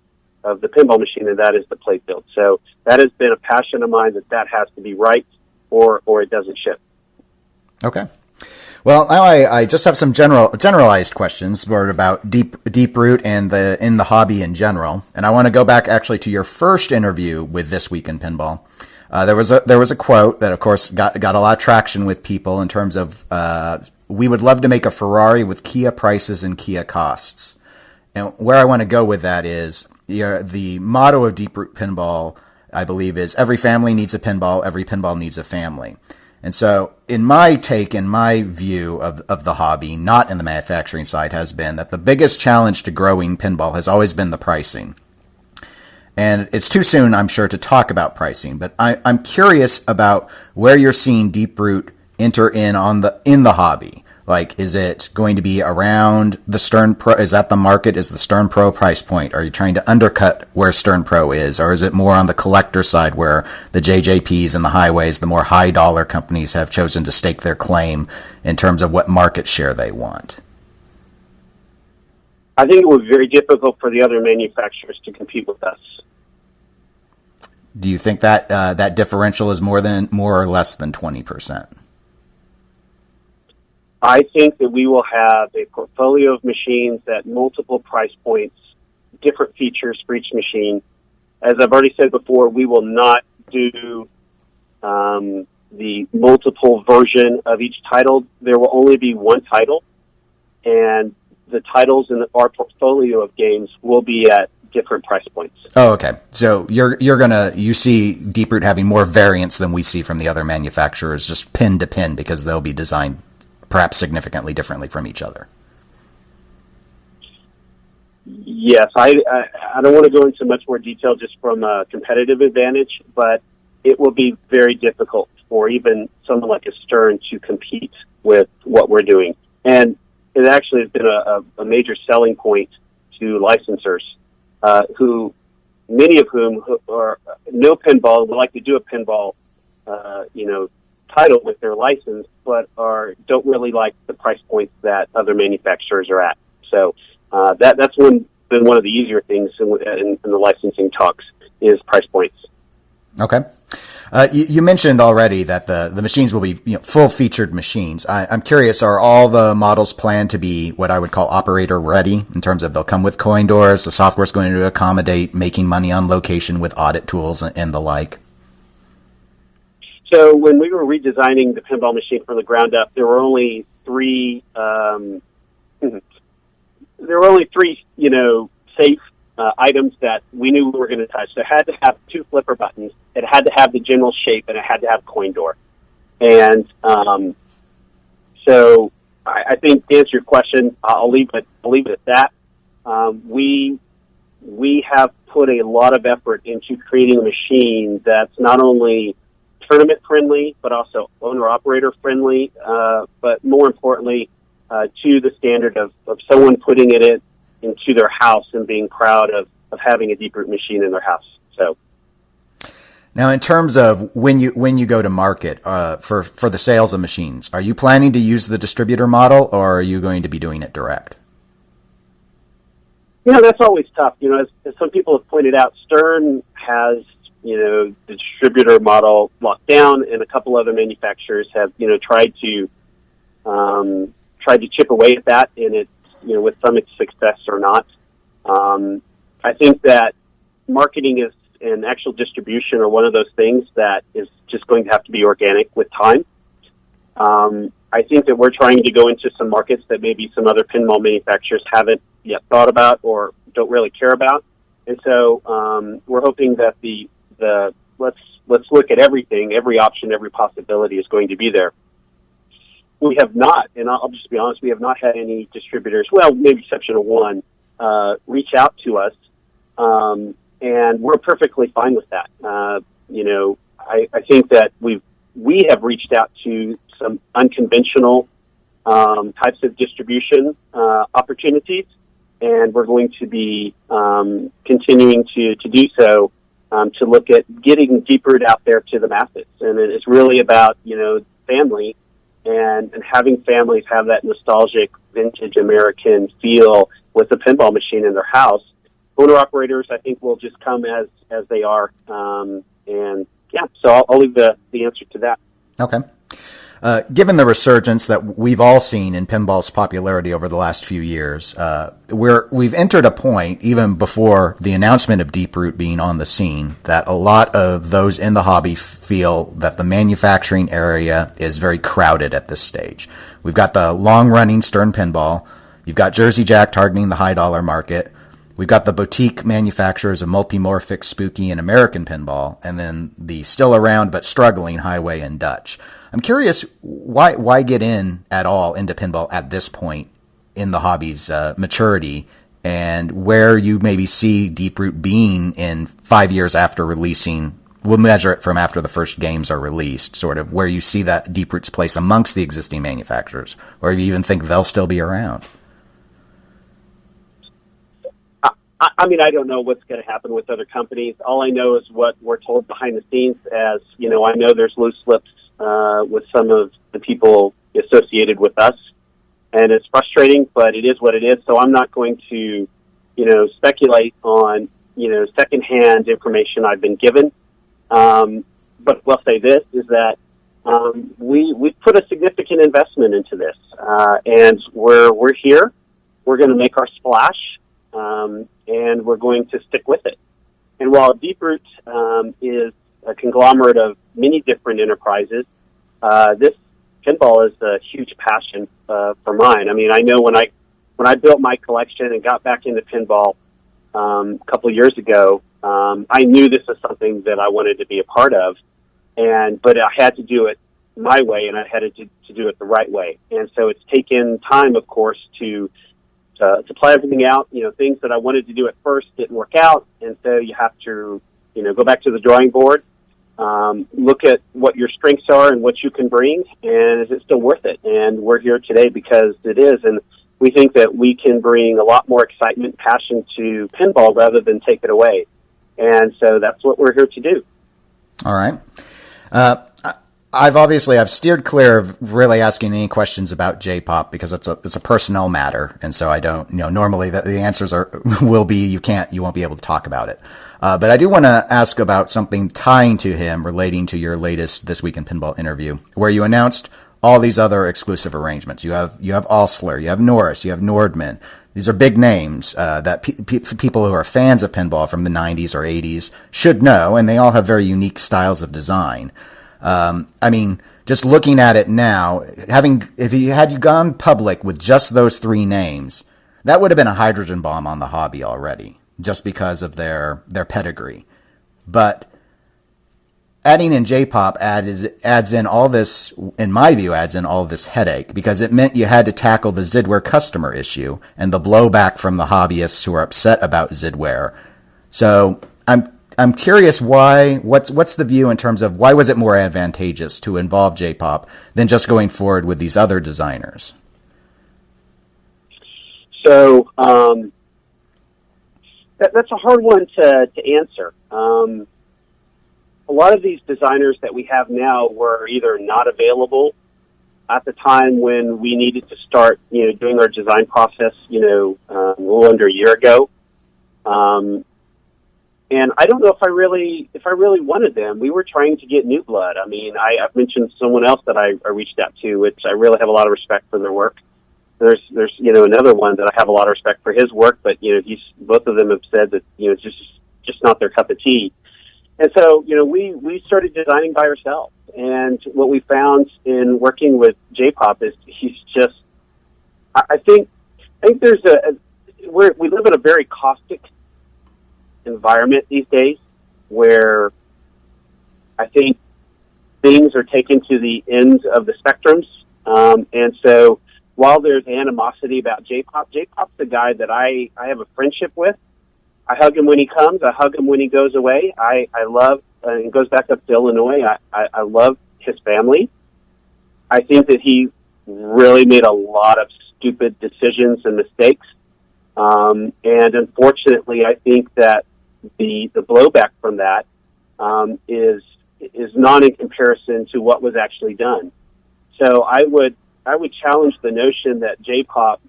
the pinball machine, and that is the playfield. So that has been a passion of mine, that has to be right, or it doesn't ship. Okay. Well, now I just have some generalized questions about Deeproot and in the hobby in general, and I want to go back actually to your first interview with This Week in Pinball. There was a quote that, of course, got a lot of traction with people in terms of we would love to make a Ferrari with Kia prices and Kia costs. And where I want to go with that is the motto of Deeproot Pinball, I believe, is every family needs a pinball, every pinball needs a family. And so in my view of the hobby, not in the manufacturing side, has been that the biggest challenge to growing pinball has always been the pricing. And it's too soon, I'm sure, to talk about pricing, but I'm curious about where you're seeing Deeproot enter in the hobby. Like, is it going to be around the Stern Pro? Is that the market? Is the Stern Pro price point? Are you trying to undercut where Stern Pro is? Or is it more on the collector side where the JJPs and the Highways, the more high dollar companies, have chosen to stake their claim in terms of what market share they want? I think it would be very difficult for the other manufacturers to compete with us. Do you think that that differential is more or less than 20%? I think that we will have a portfolio of machines at multiple price points, different features for each machine. As I've already said before, we will not do the multiple version of each title. There will only be one title, and the titles in our portfolio of games will be at different price points. Oh, okay. So you see Deeproot having more variants than we see from the other manufacturers, just pin to pin, because they'll be designed perhaps significantly differently from each other. Yes, I don't want to go into much more detail just from a competitive advantage, but it will be very difficult for even someone like a Stern to compete with what we're doing. And it actually has been a major selling point to licensors, who many of whom know pinball, would like to do a pinball, title with their license, but don't really like the price points that other manufacturers are at. So that's been one of the easier things in the licensing talks is price points. Okay. You mentioned already that the machines will be full featured machines. I'm curious, are all the models planned to be what I would call operator ready, in terms of they'll come with coin doors, the software is going to accommodate making money on location with audit tools and the like? So when we were redesigning the pinball machine from the ground up, there were only three safe items that we knew we were going to touch. So it had to have two flipper buttons, it had to have the general shape, and it had to have coin door. And so I think to answer your question, I'll leave it at that. We have put a lot of effort into creating a machine that's not only tournament friendly, but also owner operator friendly, but more importantly, to the standard of someone putting it into their house and being proud of having a Deeproot machine in their house. So now, in terms of when you go to market for the sales of machines, are you planning to use the distributor model, or are you going to be doing it direct? That's always tough. As some people have pointed out, Stern has the distributor model locked down, and a couple other manufacturers have tried to chip away at that, and it's with some success or not. I think that marketing and actual distribution are one of those things that is just going to have to be organic with time. I think that we're trying to go into some markets that maybe some other pinball manufacturers haven't yet thought about or don't really care about. And so we're hoping that the let's look at everything, every option, every possibility is going to be there. We have not, and I'll just be honest, we have not had any distributors, well, maybe exception of one, reach out to us, and we're perfectly fine with that. I think that we have reached out to some unconventional types of distribution opportunities, and we're going to be continuing to do so, to look at getting Deeproot out there to the masses. And it's really about, family and having families have that nostalgic vintage American feel with a pinball machine in their house. Owner operators, I think, will just come as they are. So I'll leave the answer to that. Okay. Given the resurgence that we've all seen in pinball's popularity over the last few years, we've entered a point, even before the announcement of Deeproot being on the scene, that a lot of those in the hobby feel that the manufacturing area is very crowded at this stage. We've got the long-running Stern Pinball. You've got Jersey Jack targeting the high-dollar market. We've got the boutique manufacturers of Multimorphic, Spooky, and American Pinball, and then the still around but struggling Highway and Dutch. I'm curious, why get in at all into pinball at this point in the hobby's maturity, and where you maybe see Deeproot being in 5 years after releasing? We'll measure it from after the first games are released, sort of where you see that Deeproot's place amongst the existing manufacturers, or you even think they'll still be around. I don't know what's going to happen with other companies. All I know is what we're told behind the scenes. As I know there's loose lips with some of the people associated with us, and it's frustrating, but it is what it is. So I'm not going to, speculate on, secondhand information I've been given. But we'll say this is that we put a significant investment into this, and we're here. We're going to make our splash, and we're going to stick with it. And while Deeproot is a conglomerate of many different enterprises, this pinball is a huge passion for mine. I mean, I know when I built my collection and got back into pinball a couple of years ago, I knew this was something that I wanted to be a part of, but I had to do it my way, and I had to do it the right way. And so it's taken time, of course, to play everything out. You know, things that I wanted to do at first didn't work out, and so you have to, go back to the drawing board, look at what your strengths are and what you can bring, and is it still worth it? And we're here today because it is, and we think that we can bring a lot more excitement, passion to pinball rather than take it away. And so that's what we're here to do. All right. I've steered clear of really asking any questions about J-pop because it's a personnel matter, and so I don't, normally the answers will be you won't be able to talk about it. But I do want to ask about something tying to him relating to your latest This Week in Pinball interview, where you announced all these other exclusive arrangements. You have Osler, you have Norris, you have Nordman. These are big names that people who are fans of pinball from the 90s or 80s should know, and they all have very unique styles of design. I mean, just looking at it now, if you had gone public with just those three names, that would have been a hydrogen bomb on the hobby already, just because of their pedigree. But adding in J-pop adds in all this, in my view, adds in all this headache, because it meant you had to tackle the Zidware customer issue and the blowback from the hobbyists who are upset about Zidware. So I'm curious what's the view in terms of why was it more advantageous to involve J-pop than just going forward with these other designers? So that's a hard one to answer. A lot of these designers that we have now were either not available at the time when we needed to start, doing our design process, a little under a year ago. And I don't know if I really wanted them. We were trying to get new blood. I mean, I've mentioned someone else that I reached out to, which I really have a lot of respect for their work. There's another one that I have a lot of respect for his work, but both of them have said that it's just not their cup of tea. And so we started designing by ourselves. And what we found in working with J-pop is he's just, I think there's we live in a very caustic environment these days where I think things are taken to the ends of the spectrums. And so while there's animosity about J-pop's the guy that I have a friendship with. I hug him when he comes. I hug him when he goes away. I love, and goes back up to Illinois. I love his family. I think that he really made a lot of stupid decisions and mistakes. And unfortunately, I think that the blowback from that is not in comparison to what was actually done. So I would challenge the notion that J-pop,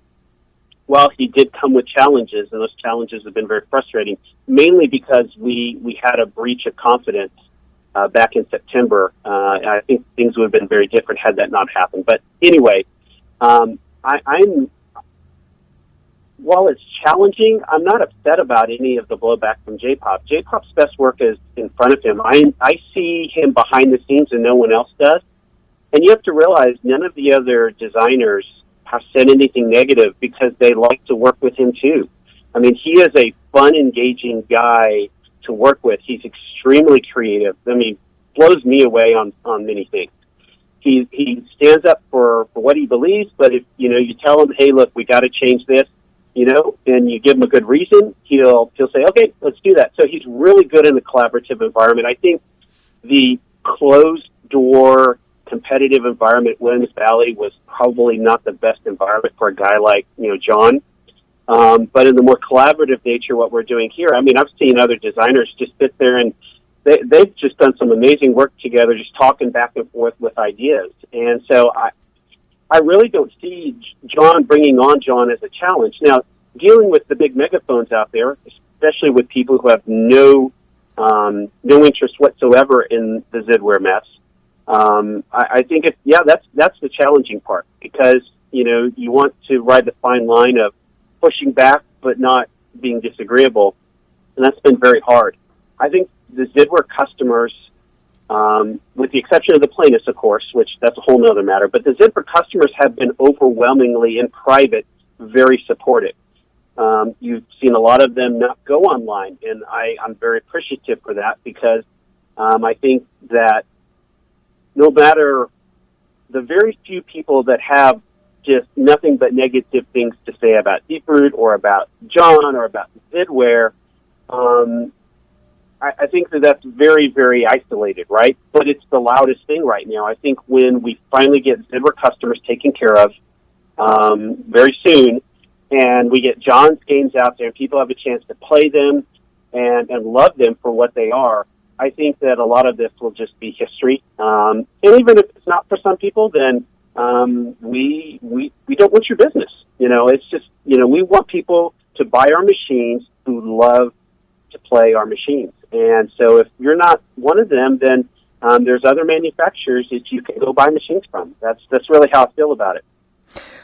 while he did come with challenges, and those challenges have been very frustrating, mainly because we had a breach of confidence back in September. And I think things would have been very different had that not happened. But anyway, while it's challenging, I'm not upset about any of the blowback from J-pop. J-pop's best work is in front of him. I see him behind the scenes and no one else does. And you have to realize none of the other designers have said anything negative because they like to work with him too. I mean, he is a fun, engaging guy to work with. He's extremely creative. I mean, blows me away on many things. He stands up for what he believes, but if you tell him, hey, look, we got to change this, and you give him a good reason, he'll say, okay, let's do that. So he's really good in a collaborative environment. I think the closed door competitive environment at Williams Valley was probably not the best environment for a guy like John. But in the more collaborative nature, what we're doing here, I mean, I've seen other designers just sit there and they've just done some amazing work together, just talking back and forth with ideas. And so I really don't see bringing on John as a challenge. Now, dealing with the big megaphones out there, especially with people who have no interest whatsoever in the Zidware mess, I think that's the challenging part, because, you want to ride the fine line of pushing back but not being disagreeable, and that's been very hard. I think the Zidware customers, with the exception of the plaintiffs, of course, which that's a whole nother matter, but the Zidware customers have been overwhelmingly, in private, very supportive. You've seen a lot of them not go online, and I'm very appreciative for that, because I think that no matter the very few people that have just nothing but negative things to say about Deeproot or about John or about Zidware, I think that's very, very isolated, right? But it's the loudest thing right now. I think when we finally get Zidware customers taken care of very soon, and we get John's games out there and people have a chance to play them and love them for what they are, I think that a lot of this will just be history. And even if it's not for some people, then we don't want your business. It's just, we want people to buy our machines who love to play our machines. And so if you're not one of them, then there's other manufacturers that you can go buy machines from. That's really how I feel about it.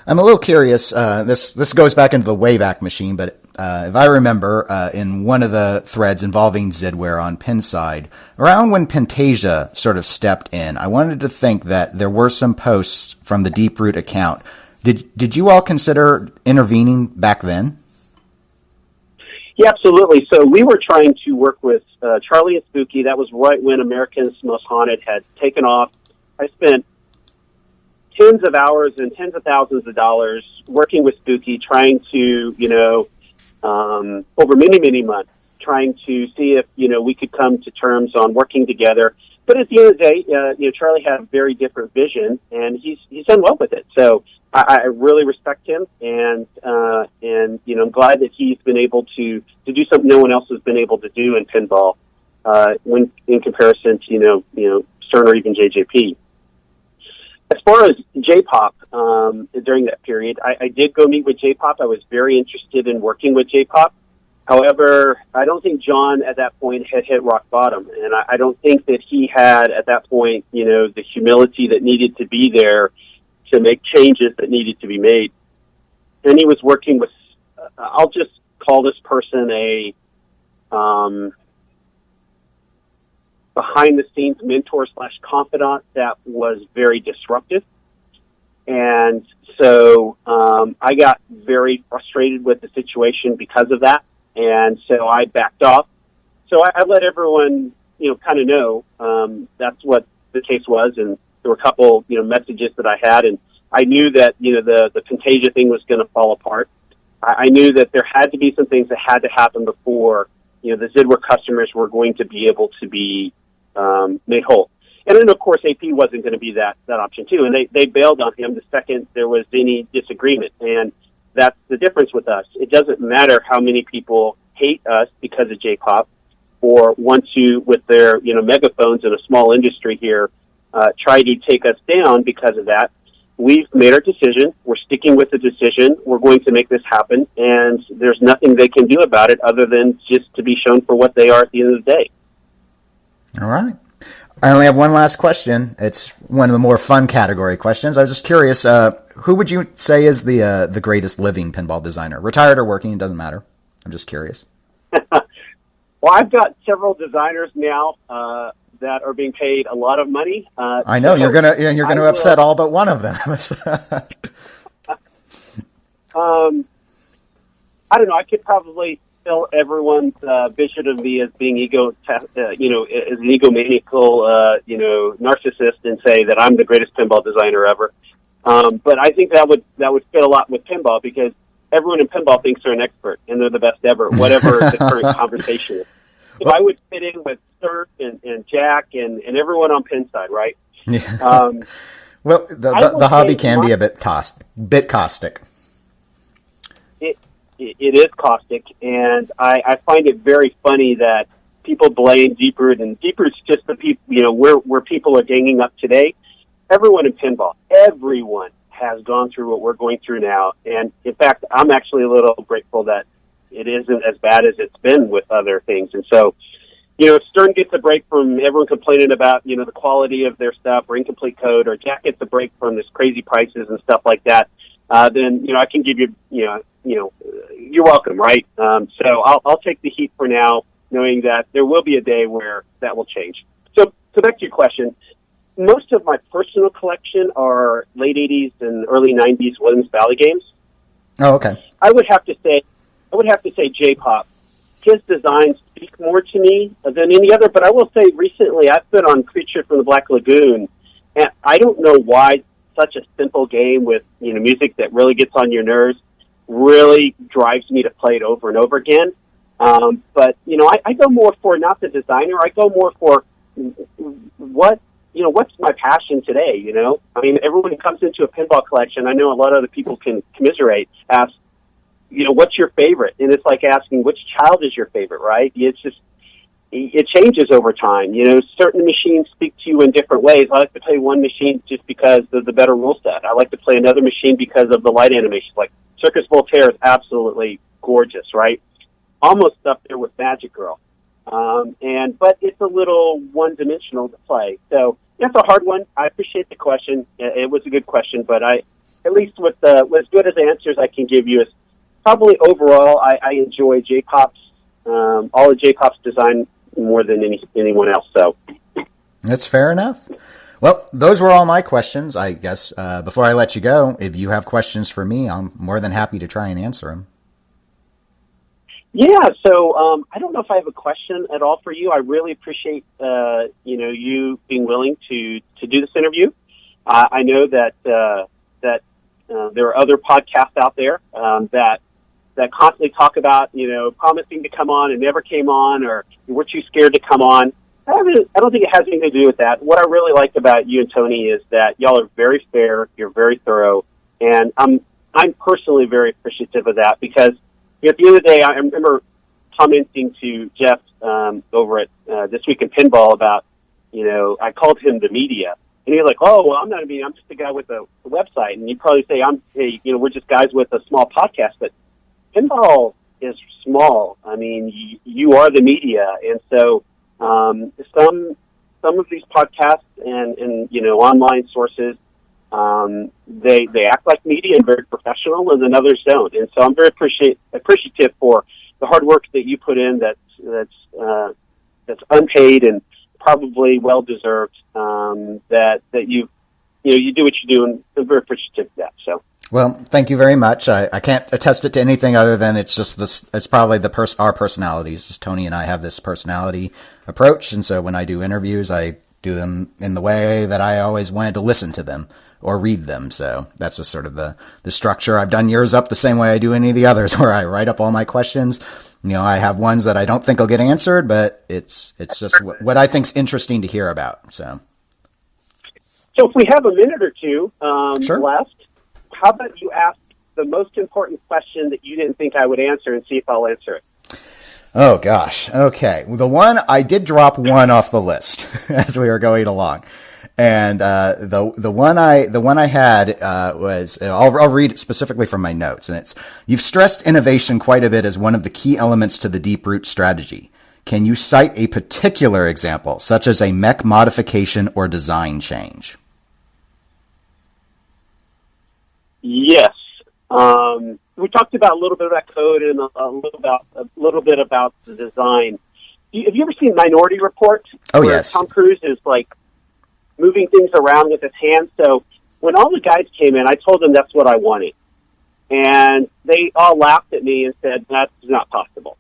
I'm a little curious. This goes back into the Wayback Machine, but if I remember, in one of the threads involving Zidware on Pinside, around when Pintasia sort of stepped in, I wanted to think that there were some posts from the Deeproot account. Did you all consider intervening back then? Yeah, absolutely. So we were trying to work with Charlie and Spooky. That was right when America's Most Haunted had taken off. I spent tens of hours and tens of thousands of dollars working with Spooky, trying to, over many, many months, trying to see if, we could come to terms on working together. But at the end of the day, Charlie had a very different vision, and he's done well with it. So I really respect him, and I'm glad that he's been able to do something no one else has been able to do in pinball, when in comparison to Stern or even JJP. As far as J-Pop, during that period, I did go meet with J-Pop. I was very interested in working with J-Pop. However, I don't think John at that point had hit rock bottom, and I don't think that he had at that point, the humility that needed to be there to make changes that needed to be made. And he was working with, I'll just call this person a behind-the-scenes mentor / confidant that was very disruptive. And so I got very frustrated with the situation because of that. And so I backed off. So I let everyone, kind of know that's what the case was. And there were a couple, messages that I had. And I knew that, the Pintasia thing was going to fall apart. I knew that there had to be some things that had to happen before, the Zidware customers were going to be able to be made whole. And then, of course, AP wasn't going to be that option, too. And they bailed on him the second there was any disagreement. And that's the difference with us. It doesn't matter how many people hate us because of J-Pop or want to, with their, megaphones in a small industry here, try to take us down because of that. We've made our decision. We're sticking with the decision. We're going to make this happen. And there's nothing they can do about it other than just to be shown for what they are at the end of the day. All right. I only have one last question. It's one of the more fun category questions. I was just curious, who would you say is the greatest living pinball designer? Retired or working, it doesn't matter. I'm just curious. Well, I've got several designers now that are being paid a lot of money. I know, you're gonna upset all but one of them. I don't know. I could probably fill everyone's vision of me as being as an egomaniacal, narcissist, and say that I'm the greatest pinball designer ever. But I think that would fit a lot with pinball, because everyone in pinball thinks they're an expert and they're the best ever, whatever the current conversation is. So I would fit in with Surf and Jack and everyone on Pinside, right? Yeah. Well, the hobby can be a bit caustic. It is caustic, and I find it very funny that people blame Deeproot, and Deeproot's just the people, where people are ganging up today. Everyone in pinball, everyone has gone through what we're going through now, and in fact, I'm actually a little grateful that it isn't as bad as it's been with other things. And so if Stern gets a break from everyone complaining about, the quality of their stuff or incomplete code, or Jack gets a break from this crazy prices and stuff like that, then, I can give you, you're welcome, right? So I'll take the heat for now, knowing that there will be a day where that will change. So back to your question, most of my personal collection are late 80s and early 90s Williams Valley games. Oh, okay. I would have to say J-Pop. His designs speak more to me than any other, but I will say recently I've been on Creature from the Black Lagoon, and I don't know why such a simple game with, music that really gets on your nerves really drives me to play it over and over again. But, I go more for not the designer. I go more for what's my passion today, I mean, everyone who comes into a pinball collection, I know a lot of other people can commiserate, ask, what's your favorite? And it's like asking, which child is your favorite, right? It's just, it changes over time. Certain machines speak to you in different ways. I like to play one machine just because of the better rule set. I like to play another machine because of the light animation. Like Circus Voltaire is absolutely gorgeous, right? Almost up there with Magic Girl. But it's a little one-dimensional to play. So that's a hard one. I appreciate the question. It was a good question, but at least with as good as answers I can give you is probably overall I enjoy J-Pop's, all of J-Pop's design more than anyone else. So that's fair enough. Well, those were all my questions, I guess. Before I let you go, if you have questions for me, I'm more than happy to try and answer them. Yeah, so I don't know if I have a question at all for you. I really appreciate you being willing to do this interview. I know that there are other podcasts out there that constantly talk about promising to come on and never came on, or we're too scared to come on. I don't think it has anything to do with that. What I really like about you and Tony is that y'all are very fair, you're very thorough, and I'm personally very appreciative of that, because at the end of the day, I remember commenting to Jeff over at This Week in Pinball about, I called him the media. And he was like, oh, well, I'm not a media. I'm just a guy with a website. And you'd probably say, we're just guys with a small podcast. But pinball is small. I mean, you are the media. And so some of these podcasts and online sources, they act like media and very professional, and then others don't. And so I'm very appreciative for the hard work that you put in that's unpaid and probably well deserved. That you do what you do, and I'm very appreciative of that. So. Well, thank you very much. I can't attest it to anything other than it's just this. It's probably our personalities. Just Tony and I have this personality approach, and so when I do interviews, I do them in the way that I always wanted to listen to them or read them. So that's just sort of the structure. I've done yours up the same way I do any of the others, where I write up all my questions. I have ones that I don't think will get answered, but it's just what I think's interesting to hear about. So if we have a minute or two Sure. left, how about you ask the most important question that you didn't think I would answer, and see if I'll answer it? Oh gosh. Okay. The one I did drop one off the list as we were going along. And, the one I had, was, I'll read it specifically from my notes, and it's, you've stressed innovation quite a bit as one of the key elements to the Deeproot strategy. Can you cite a particular example, such as a mech modification or design change? Yes. We talked about a little bit about code and a little bit about the design. Have you ever seen Minority Report? Oh, where yes. Tom Cruise is like moving things around with his hands. So when all the guys came in, I told them that's what I wanted. And they all laughed at me and said, that's not possible.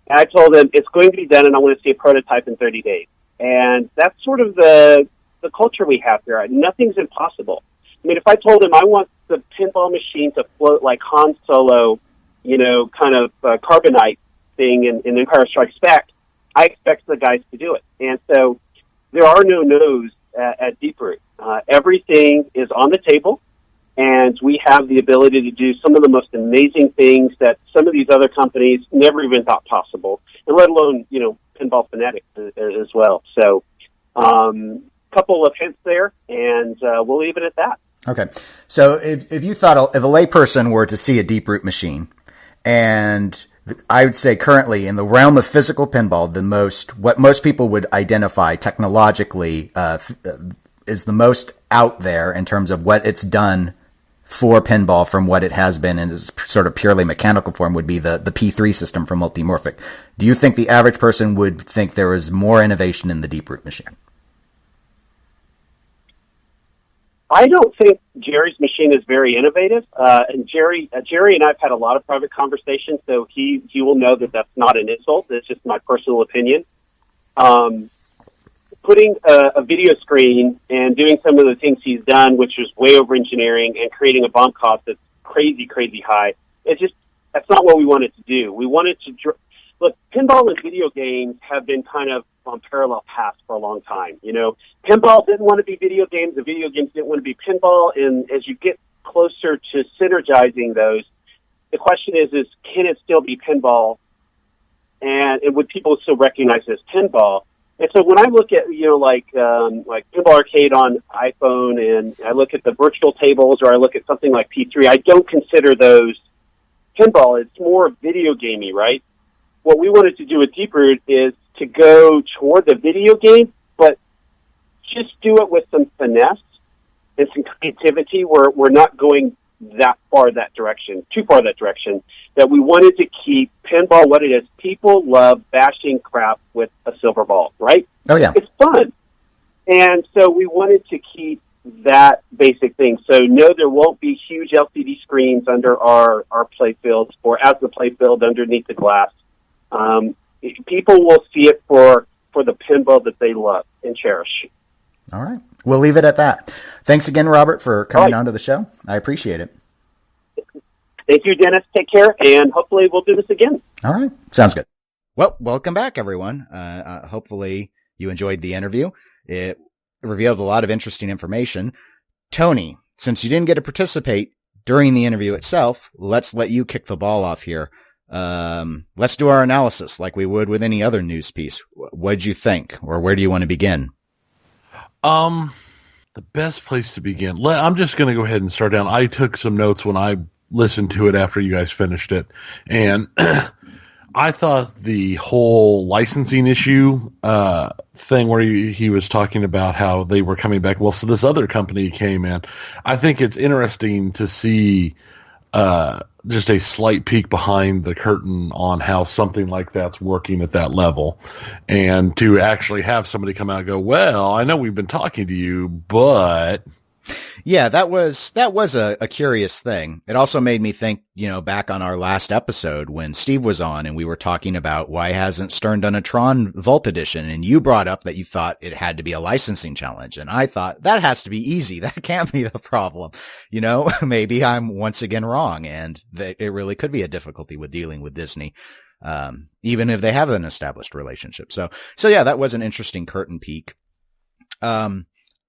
And I told them, it's going to be done, and I want to see a prototype in 30 days. And that's sort of the culture we have here. Nothing's impossible. I mean, if I told them I want the pinball machine to float like Han Solo, kind of carbonite thing in Empire Strikes Back, I expect the guys to do it. And so there are no no's at Deeproot. Everything is on the table, and we have the ability to do some of the most amazing things that some of these other companies never even thought possible, and let alone, Pinball Fanatics as well. So, couple of hints there, and we'll leave it at that. Okay. So if you thought, if a layperson were to see a Deeproot machine and I would say currently in the realm of physical pinball, what most people would identify technologically, is the most out there in terms of what it's done for pinball from what it has been in its sort of purely mechanical form would be the P3 system from Multimorphic. Do you think the average person would think there is more innovation in the Deeproot machine? I don't think Jerry's machine is very innovative, and Jerry and I've had a lot of private conversations, so he will know that that's not an insult. It's just my personal opinion. Putting a video screen and doing some of the things he's done, which is way over engineering, and creating a BOM cost that's crazy, crazy high, that's not what we wanted to do. We wanted to look, pinball and video games have been kind of on parallel paths for a long time. You know, pinball didn't want to be video games, the video games didn't want to be pinball, and as you get closer to synergizing those, the question is can it still be pinball, and would people still recognize it as pinball? And so when I look at, like Pinball Arcade on iPhone, and I look at the virtual tables, or I look at something like P3, I don't consider those pinball. It's more video gamey, right? What we wanted to do with Deeproot is to go toward the video game, but just do it with some finesse and some creativity. We're not going too far that direction, that we wanted to keep pinball what it is. People love bashing crap with a silver ball, right? Oh, yeah. It's fun. And so we wanted to keep that basic thing. So no, there won't be huge LCD screens under our play fields or as the play field underneath the glass. People will see it for the pinball that they love and cherish. All right. We'll leave it at that. Thanks again, Robert, for coming onto the show. I appreciate it. Thank you, Dennis. Take care, and hopefully we'll do this again. All right. Sounds good. Well, welcome back, everyone. Hopefully you enjoyed the interview. It revealed a lot of interesting information. Tony, since you didn't get to participate during the interview itself, let's let you kick the ball off here. Let's do our analysis like we would with any other news piece. What'd you think, or where do you want to begin? The best place to begin. I'm just going to go ahead and start down. I took some notes when I listened to it after you guys finished it, and I thought the whole licensing issue thing where he was talking about how they were coming back. Well, so this other company came in. I think it's interesting to see just a slight peek behind the curtain on how something like that's working at that level, and to actually have somebody come out and go, well, I know we've been talking to you, but... Yeah, that was a curious thing. It also made me think, back on our last episode when Steve was on and we were talking about why hasn't Stern done a Tron Vault Edition, and you brought up that you thought it had to be a licensing challenge, and I thought that has to be easy. That can't be the problem. Maybe I'm once again wrong, and that it really could be a difficulty with dealing with Disney, even if they have an established relationship. So yeah, that was an interesting curtain peek.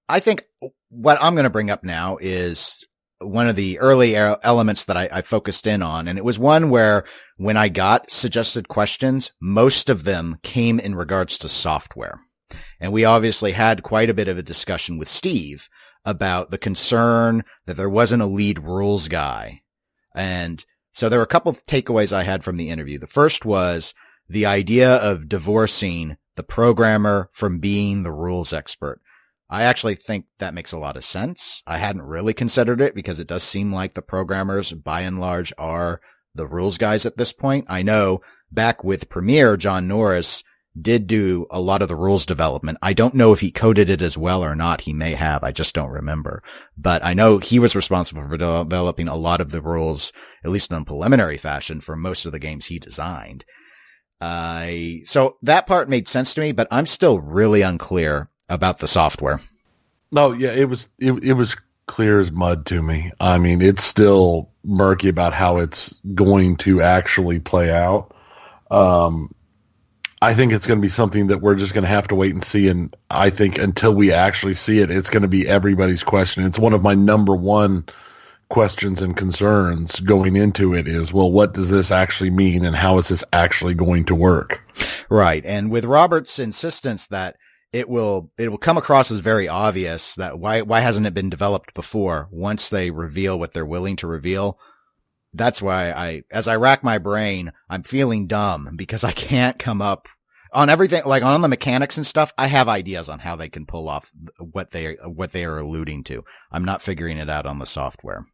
I think what I'm going to bring up now is one of the early elements that I focused in on. And it was one where when I got suggested questions, most of them came in regards to software. And we obviously had quite a bit of a discussion with Steve about the concern that there wasn't a lead rules guy. And so there were a couple of takeaways I had from the interview. The first was the idea of divorcing the programmer from being the rules expert. I actually think that makes a lot of sense. I hadn't really considered it because it does seem like the programmers, by and large, are the rules guys at this point. I know back with Premiere, John Norris did do a lot of the rules development. I don't know if he coded it as well or not. He may have. I just don't remember. But I know he was responsible for developing a lot of the rules, at least in a preliminary fashion, for most of the games he designed. So that part made sense to me, but I'm still really unclear about the software. No, yeah, it was clear as mud to me. I mean, it's still murky about how it's going to actually play out. I think it's going to be something that we're just going to have to wait and see. And I think until we actually see it, it's going to be everybody's question. It's one of my number one questions and concerns going into it is, well, what does this actually mean, and how is this actually going to work? Right. And with Robert's insistence that it will come across as very obvious that why hasn't it been developed before? Once they reveal what they're willing to reveal, that's why as I rack my brain, I'm feeling dumb because I can't come up on everything, like on the mechanics and stuff. I have ideas on how they can pull off what they are alluding to. I'm not figuring it out on the software,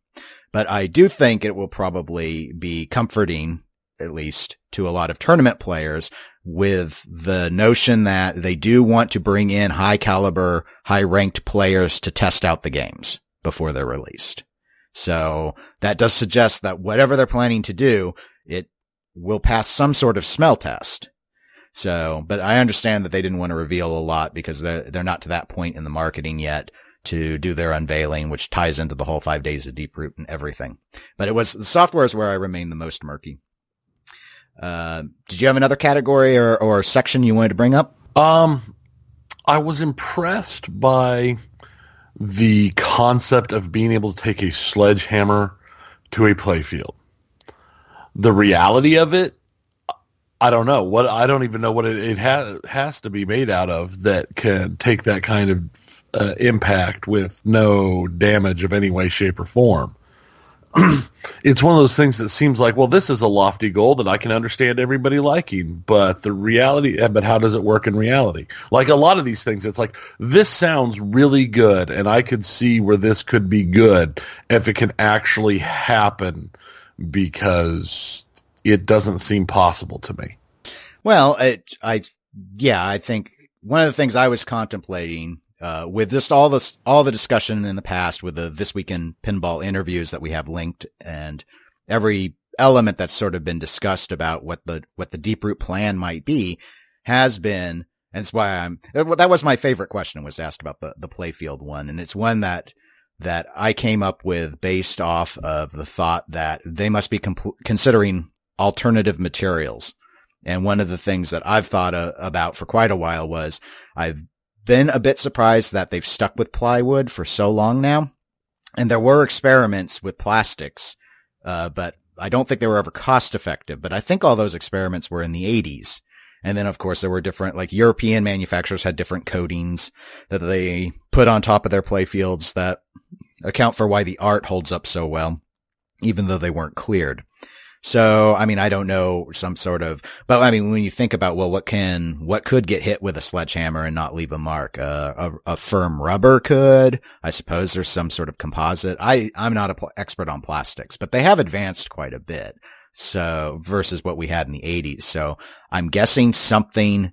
but I do think it will probably be comforting, at least to a lot of tournament players, with the notion that they do want to bring in high caliber, high ranked players to test out the games before they're released. So that does suggest that whatever they're planning to do, it will pass some sort of smell test. So, but I understand that they didn't want to reveal a lot because they're not to that point in the marketing yet to do their unveiling, which ties into the whole 5 days of Deeproot and everything. But the software is where I remain the most murky. Did you have another category or section you wanted to bring up? I was impressed by the concept of being able to take a sledgehammer to a playfield. The reality of it, I don't know. I don't even know what it has to be made out of that can take that kind of impact with no damage of any way, shape, or form. It's one of those things that seems like, well, this is a lofty goal that I can understand everybody liking, but the reality, but how does it work in reality? Like a lot of these things, it's like, this sounds really good, and I could see where this could be good if it can actually happen, because it doesn't seem possible to me. Well, I think one of the things I was contemplating, with just all the discussion in the past with the This Week in Pinball interviews that we have linked, and every element that's sort of been discussed about what the Deeproot plan might be, has been, and it's why that was my favorite question, was asked about the playfield one. And it's one that I came up with based off of the thought that they must be considering alternative materials. And one of the things that I've thought about for quite a while was, I've been a bit surprised that they've stuck with plywood for so long now. And there were experiments with plastics, but I don't think they were ever cost effective. But I think all those experiments were in the 80s. And then, of course, there were different, like European manufacturers had different coatings that they put on top of their playfields that account for why the art holds up so well, even though they weren't cleared. So, I mean, I don't know, but I mean, when you think about, well, what could get hit with a sledgehammer and not leave a mark? A firm rubber could. I suppose there's some sort of composite. I'm not an expert on plastics, but they have advanced quite a bit. So, versus what we had in the 80s. So, I'm guessing something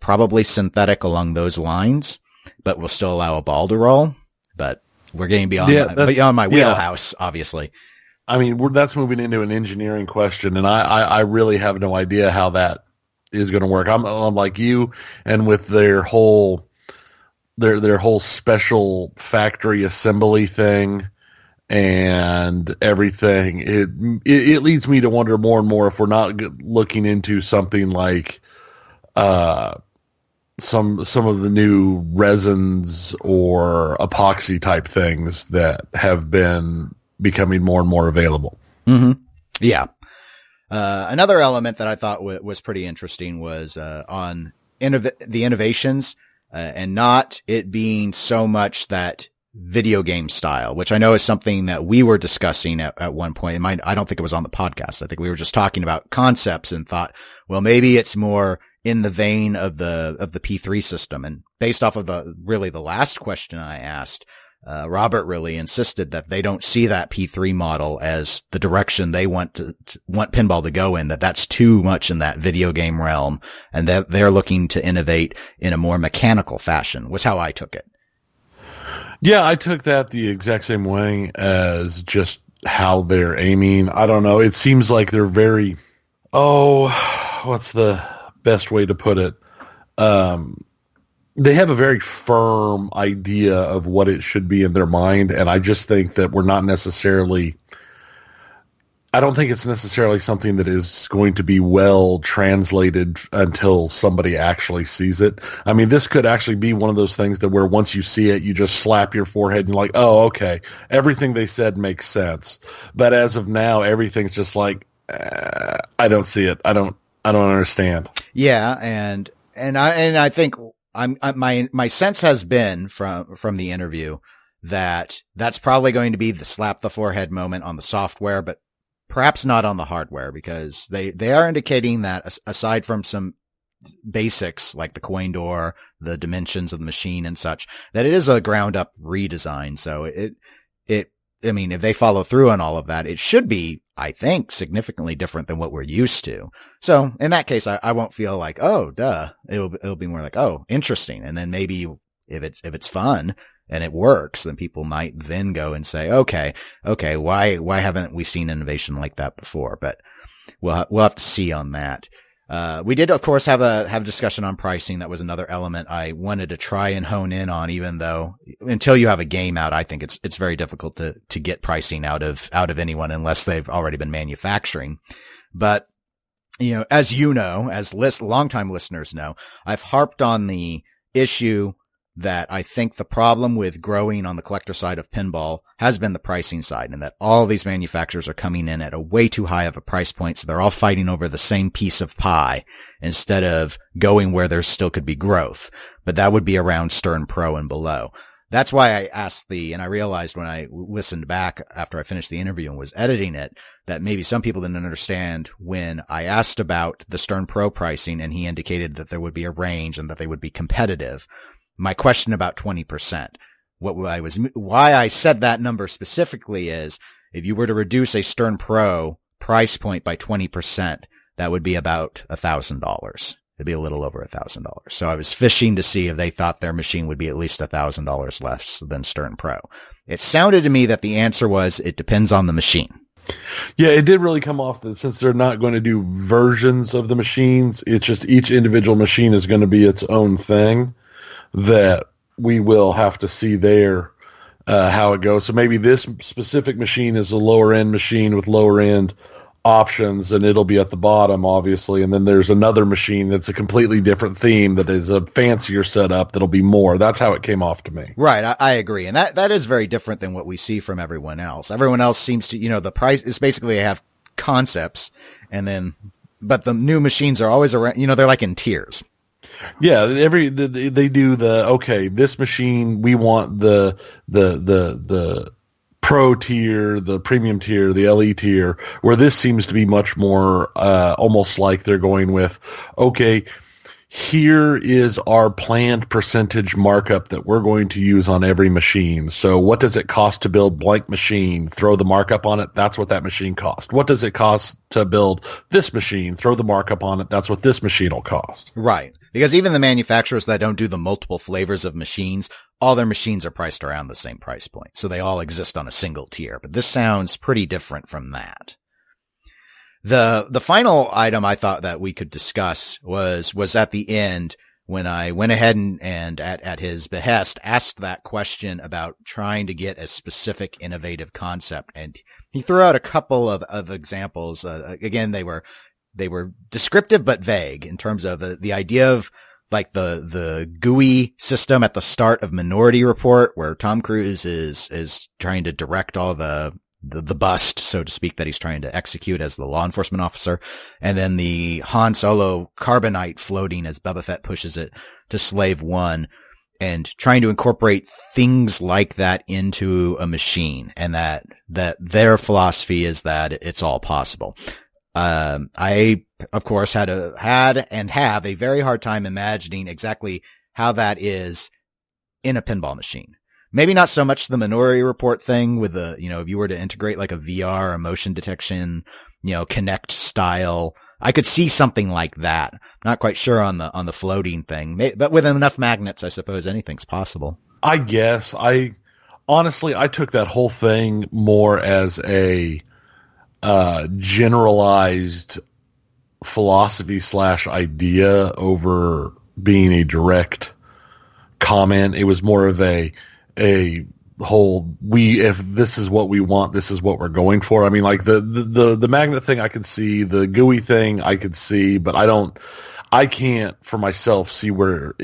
probably synthetic along those lines, but will still allow a ball to roll. But we're getting beyond my wheelhouse, obviously. I mean, that's moving into an engineering question, and I really have no idea how that is going to work. I'm like you, and with their whole special factory assembly thing and everything, it leads me to wonder more and more if we're not looking into something like some of the new resins or epoxy type things that have been becoming more and more available. Mm-hmm. Yeah. Another element that I thought was pretty interesting was on the innovations, and not it being so much that video game style, which I know is something that we were discussing at one point. I don't think it was on the podcast. I think we were just talking about concepts and thought, well, maybe it's more in the vein of the P3 system. And based off of the last question I asked, Robert really insisted that they don't see that P3 model as the direction they want pinball to go in, that's too much in that video game realm, and that they're looking to innovate in a more mechanical fashion, was how I took it. Yeah, I took that the exact same way as just how they're aiming. I don't know. It seems like they're very, what's the best way to put it? They have a very firm idea of what it should be in their mind, and I just think that I don't think it's necessarily something that is going to be well translated until somebody actually sees it. I mean, this could actually be one of those things that where once you see it, you just slap your forehead and you're like, oh, okay, everything they said makes sense. But as of now, everything's just like, I don't see it. I don't understand. Yeah, and I think my sense has been from the interview that that's probably going to be the slap the forehead moment on the software, but perhaps not on the hardware, because they are indicating that aside from some basics like the coin door, the dimensions of the machine and such, that it is a ground up redesign. So I mean, if they follow through on all of that, it should be, I think, significantly different than what we're used to. So in that case, I won't feel like, oh, duh. It'll be more like, oh, interesting. And then maybe if it's fun and it works, then people might then go and say, okay, why haven't we seen innovation like that before? But we'll have to see on that. We did, of course, have a discussion on pricing. That was another element I wanted to try and hone in on, even though until you have a game out, I think it's very difficult to get pricing out of anyone unless they've already been manufacturing. But, as longtime listeners know, I've harped on the issue that I think the problem with growing on the collector side of pinball has been the pricing side, and that all these manufacturers are coming in at a way too high of a price point. So they're all fighting over the same piece of pie instead of going where there still could be growth. But that would be around Stern Pro and below. That's why I asked and I realized when I listened back after I finished the interview and was editing it, that maybe some people didn't understand when I asked about the Stern Pro pricing and he indicated that there would be a range and that they would be competitive. My question about 20%, why I said that number specifically is if you were to reduce a Stern Pro price point by 20%, that would be about $1,000. It'd be a little over $1,000. So I was fishing to see if they thought their machine would be at least $1,000 less than Stern Pro. It sounded to me that the answer was it depends on the machine. Yeah, it did really come off that since they're not going to do versions of the machines, it's just each individual machine is going to be its own thing. That we will have to see there how it goes. So maybe this specific machine is a lower end machine with lower end options, and it'll be at the bottom, obviously. And then there's another machine that's a completely different theme that is a fancier setup that'll be more. That's how it came off to me. Right, I agree, and that is very different than what we see from everyone else. Everyone else seems to, the price is basically they have concepts, but the new machines are always around. They're like in tiers. Yeah, they do this machine, we want the pro tier, the premium tier, the LE tier, where this seems to be much more almost like they're going with, okay, here is our planned percentage markup that we're going to use on every machine. So what does it cost to build blank machine? Throw the markup on it. That's what that machine cost. What does it cost to build this machine? Throw the markup on it. That's what this machine will cost. Right. Because even the manufacturers that don't do the multiple flavors of machines, all their machines are priced around the same price point. So they all exist on a single tier. But this sounds pretty different from that. The final item I thought that we could discuss was at the end when I went ahead and at his behest asked that question about trying to get a specific innovative concept. And he threw out a couple of examples. Again, they were descriptive but vague in terms of the idea of like the GUI system at the start of Minority Report, where Tom Cruise is trying to direct all the bust, so to speak, that he's trying to execute as the law enforcement officer. And then the Han Solo carbonite floating as Boba Fett pushes it to Slave One, and trying to incorporate things like that into a machine, and that their philosophy is that it's all possible. I, of course, had and have a very hard time imagining exactly how that is in a pinball machine. Maybe not so much the Minority Report thing with if you were to integrate like a VR, a motion detection, Kinect style, I could see something like that. Not quite sure on the floating thing, but with enough magnets, I suppose anything's possible. I guess I took that whole thing more as a generalized philosophy / idea over being a direct comment. It was more of a whole, if this is what we want, this is what we're going for. I mean, like the magnet thing I could see, the GUI thing I could see, but I can't for myself see where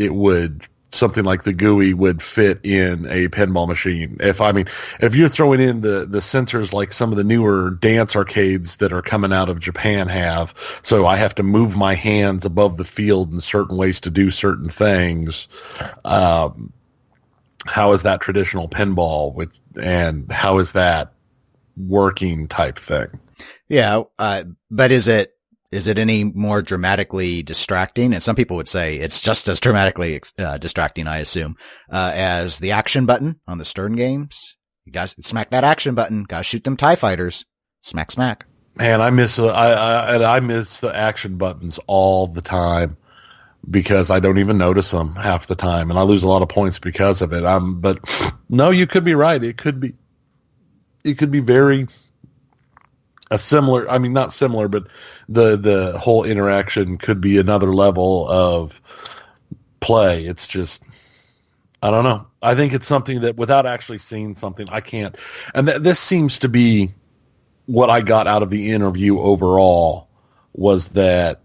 something like the GUI would fit in a pinball machine. If you're throwing in the sensors like some of the newer dance arcades that are coming out of Japan have, so I have to move my hands above the field in certain ways to do certain things, how is that traditional pinball and how is that working type thing? Yeah. But is it any more dramatically distracting? And some people would say it's just as dramatically distracting, I assume, as the action button on the Stern games. You guys smack that action button. Gotta shoot them TIE fighters. Smack, smack. Man, I miss the action buttons all the time because I don't even notice them half the time, and I lose a lot of points because of it. But no, you could be right. It could be very similar. I mean, not similar, but the whole interaction could be another level of play. It's just, I don't know. I think it's something that without actually seeing something, I can't. And this seems to be what I got out of the interview overall was that,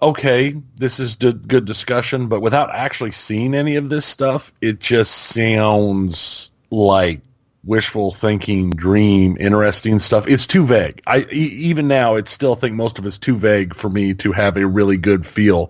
okay, this is good discussion, but without actually seeing any of this stuff, it just sounds like wishful thinking, dream, interesting stuff. It's too vague. Even now, I still think most of it's too vague for me to have a really good feel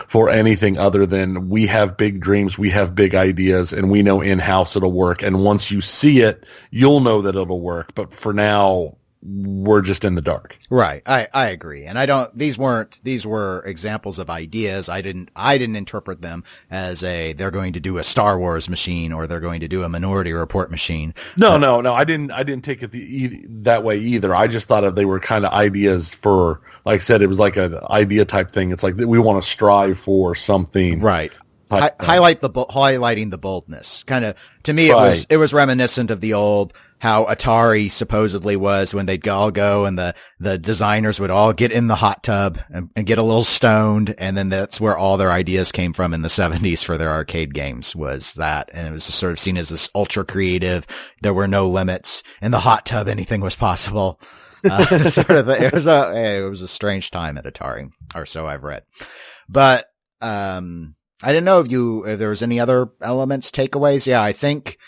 for anything other than we have big dreams, we have big ideas, and we know in-house it'll work. And once you see it, you'll know that it'll work. But for now, we're just in the dark. Right. I agree. And these were examples of ideas. I didn't interpret them as they're going to do a Star Wars machine or they're going to do a Minority Report machine. No. I didn't take it that way either. I just thought they were kind of ideas for, like I said, it was like an idea type thing. It's like we want to strive for something. Right. Highlighting the boldness. Kind of, to me, it was reminiscent of the old, how Atari supposedly was when they'd all go and the designers would all get in the hot tub and get a little stoned. And then that's where all their ideas came from in the 70s for their arcade games, was that. And it was just sort of seen as this ultra creative. There were no limits. In the hot tub, anything was possible. Sort of, it was a strange time at Atari, or so I've read. But, I didn't know if there was any other elements, takeaways. Yeah, I think,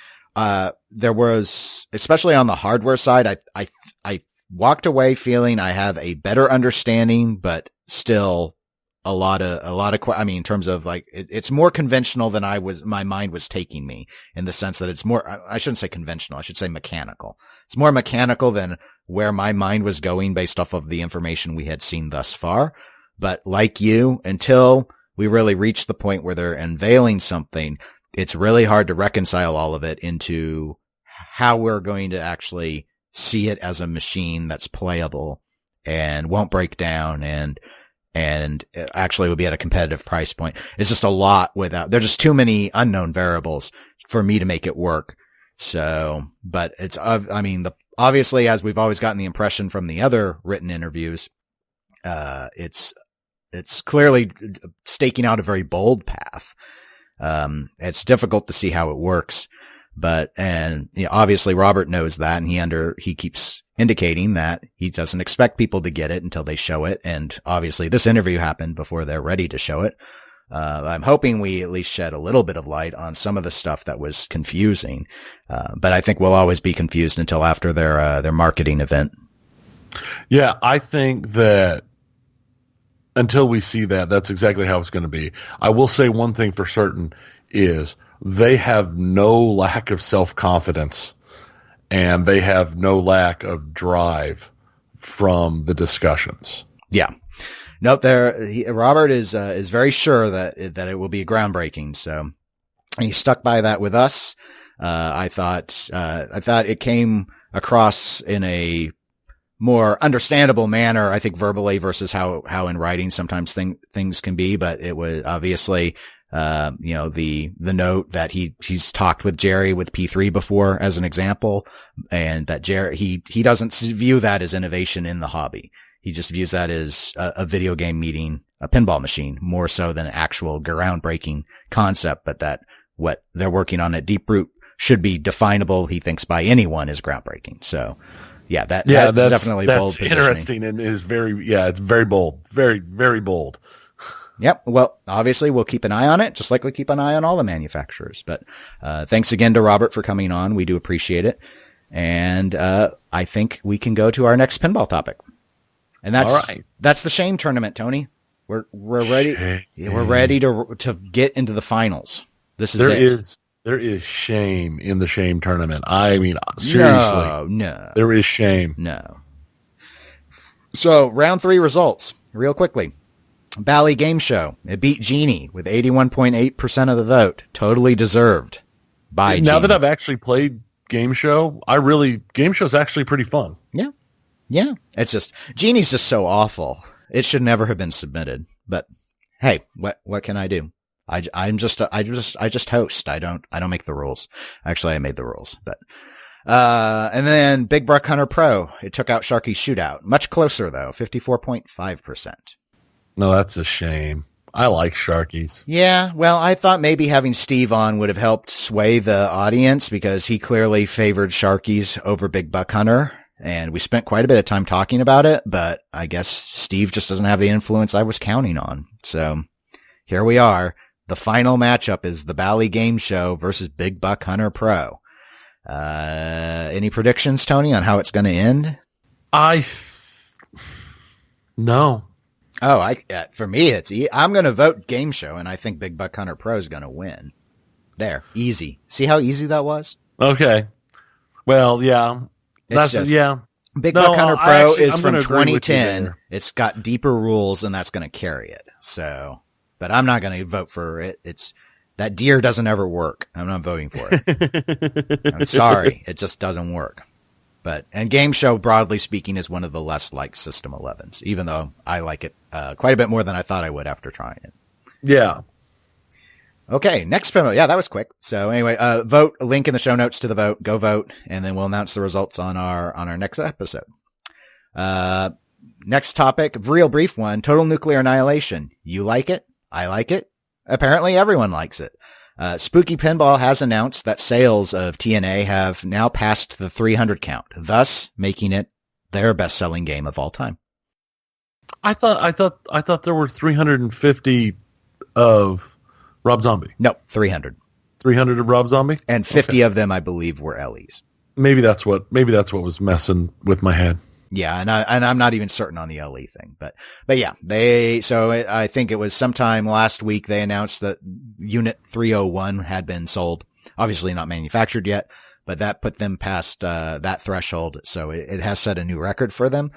there was, especially on the hardware side, I walked away feeling I have a better understanding, but still a lot of, I mean, in terms of like, it's more conventional than my mind was taking me, in the sense that it's more, I shouldn't say conventional, I should say mechanical. It's more mechanical than where my mind was going based off of the information we had seen thus far. But like you, until we really reach the point where they're unveiling something, it's really hard to reconcile all of it into how we're going to actually see it as a machine that's playable and won't break down and actually will be at a competitive price point. It's just a lot there's just too many unknown variables for me to make it work. So, but it's, I mean, obviously, as we've always gotten the impression from the other written interviews, it's clearly staking out a very bold path. It's difficult to see how it works, but, and you know, obviously Robert knows that, and he keeps indicating that he doesn't expect people to get it until they show it. And obviously this interview happened before they're ready to show it. I'm hoping we at least shed a little bit of light on some of the stuff that was confusing. But I think we'll always be confused until after their marketing event. Yeah, I think that until we see that, that's exactly how it's going to be. I will say one thing for certain is they have no lack of self-confidence and they have no lack of drive from the discussions. Yeah. No, Robert is very sure that it will be groundbreaking. So he stuck by that with us. I thought it came across in a more understandable manner, I think, verbally versus how in writing sometimes things can be. But it was obviously, the note that he's talked with Jerry with P3 before as an example, and that Jerry, he doesn't view that as innovation in the hobby. He just views that as a video game meeting a pinball machine more so than an actual groundbreaking concept, but that what they're working on at Deeproot should be definable, he thinks, by anyone as groundbreaking. So, yeah, that's definitely bold positioning. Interesting and is it's very bold. Very, very bold. Yep. Well, obviously we'll keep an eye on it, just like we keep an eye on all the manufacturers. But, thanks again to Robert for coming on. We do appreciate it. And, I think we can go to our next pinball topic. And that's the shame tournament, Tony. We're ready. Shame. We're ready to get into the finals. This is There is shame in the shame tournament. I mean, seriously. No. There is shame. No. So round 3 results real quickly. Bally Game Show. It beat Genie with 81.8% of the vote. Totally deserved by Genie. Now that I've actually played Game Show, Game Show's actually pretty fun. Yeah. Yeah. It's just, Genie's just so awful. It should never have been submitted, but hey, what can I do? I just host. I don't make the rules. Actually, I made the rules, but, and then Big Buck Hunter Pro. It took out Sharky's Shootout. Much closer though, 54.5%. No, that's a shame. I like Sharkies. Yeah, well, I thought maybe having Steve on would have helped sway the audience because he clearly favored Sharkies over Big Buck Hunter, and we spent quite a bit of time talking about it, but I guess Steve just doesn't have the influence I was counting on. So here we are. The final matchup is the Bally Game Show versus Big Buck Hunter Pro. Any predictions, Tony, on how it's going to end? No. Oh, for me, I'm going to vote Game Show, and I think Big Buck Hunter Pro is going to win. There, easy. See how easy that was? Okay. Well, yeah. Yeah. Big Buck Hunter Pro is from 2010. It's got deeper rules, and that's going to carry it. So, but I'm not going to vote for it. That deer doesn't ever work. I'm not voting for it. I'm sorry. It just doesn't work. And Game Show, broadly speaking, is one of the less liked System 11s, even though I like it quite a bit more than I thought I would after trying it. Yeah. Okay, next pinball. Yeah, that was quick. So anyway, vote. Link in the show notes to the vote. Go vote, and then we'll announce the results on our next episode. Next topic, real brief one: Total Nuclear Annihilation. You like it? I like it. Apparently, everyone likes it. Spooky Pinball has announced that sales of TNA have now passed the 300 count, thus making it their best-selling game of all time. I thought there were 350 of Rob Zombie. No, 300. 300 of Rob Zombie? And 50 of them, I believe, were Ellie's. Maybe that's what was messing with my head. Yeah, and I'm not even certain on the LE thing, but yeah, I think it was sometime last week they announced that Unit 301 had been sold. Obviously not manufactured yet, but that put them past that threshold, so it has set a new record for them.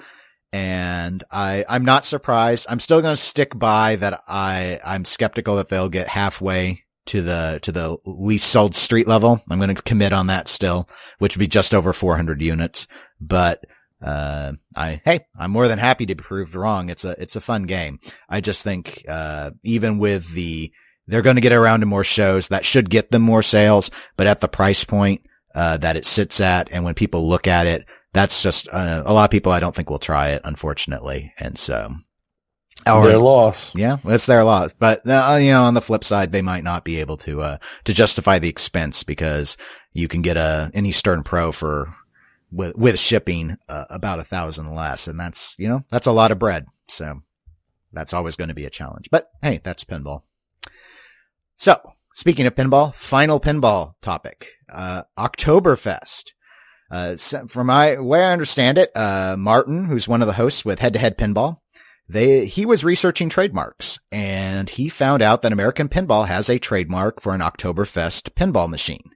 And I'm not surprised. I'm still going to stick by that. I'm skeptical that they'll get halfway to the least sold street level. I'm going to commit on that still, which would be just over 400 units, but I'm more than happy to be proved wrong. It's a fun game. I just think, even with they're going to get around to more shows that should get them more sales, but at the price point, that it sits at, and when people look at it, that's just, a lot of people I don't think will try it, unfortunately. And so. Their loss. Yeah, it's their loss. But, on the flip side, they might not be able to justify the expense because you can get an Eastern Pro with shipping, about 1,000 less. And that's a lot of bread. So that's always going to be a challenge. But hey, that's pinball. So speaking of pinball, final pinball topic, Oktoberfest. From the way I understand it, Martin, who's one of the hosts with Head2Head Pinball, he was researching trademarks, and he found out that American Pinball has a trademark for an Oktoberfest pinball machine.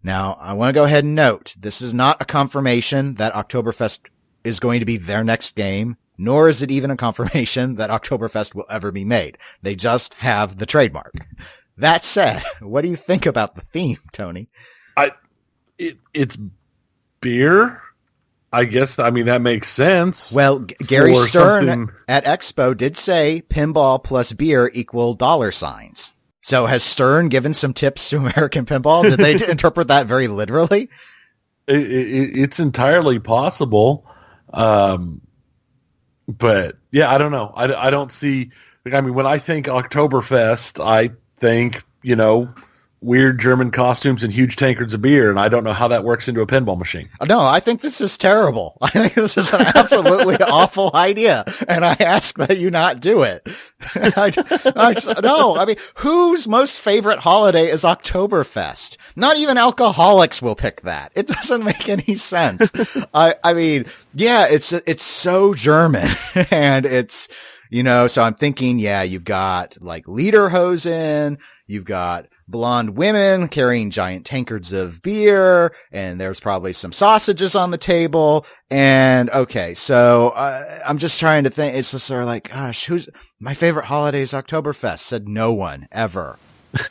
Now, I want to go ahead and note, this is not a confirmation that Oktoberfest is going to be their next game, nor is it even a confirmation that Oktoberfest will ever be made. They just have the trademark. That said, what do you think about the theme, Tony? It's beer, I guess. I mean, that makes sense. Well, Gary Stern at Expo did say pinball plus beer equal $signs. So has Stern given some tips to American Pinball? Did they interpret that very literally? It's entirely possible. But yeah, I don't know. I don't see, I mean, when I think Oktoberfest, I think, weird German costumes and huge tankards of beer, and I don't know how that works into a pinball machine. No, I think this is terrible. I think this is an absolutely awful idea, and I ask that you not do it. No, I mean, whose most favorite holiday is Oktoberfest? Not even alcoholics will pick that. It doesn't make any sense. I mean, yeah, it's so German, and it's, so I'm thinking, yeah, you've got like Lederhosen, you've got blonde women carrying giant tankards of beer, and there's probably some sausages on the table. And okay, so I'm just trying to think. It's just sort of like, gosh, my favorite holiday is Oktoberfest. Said no one ever.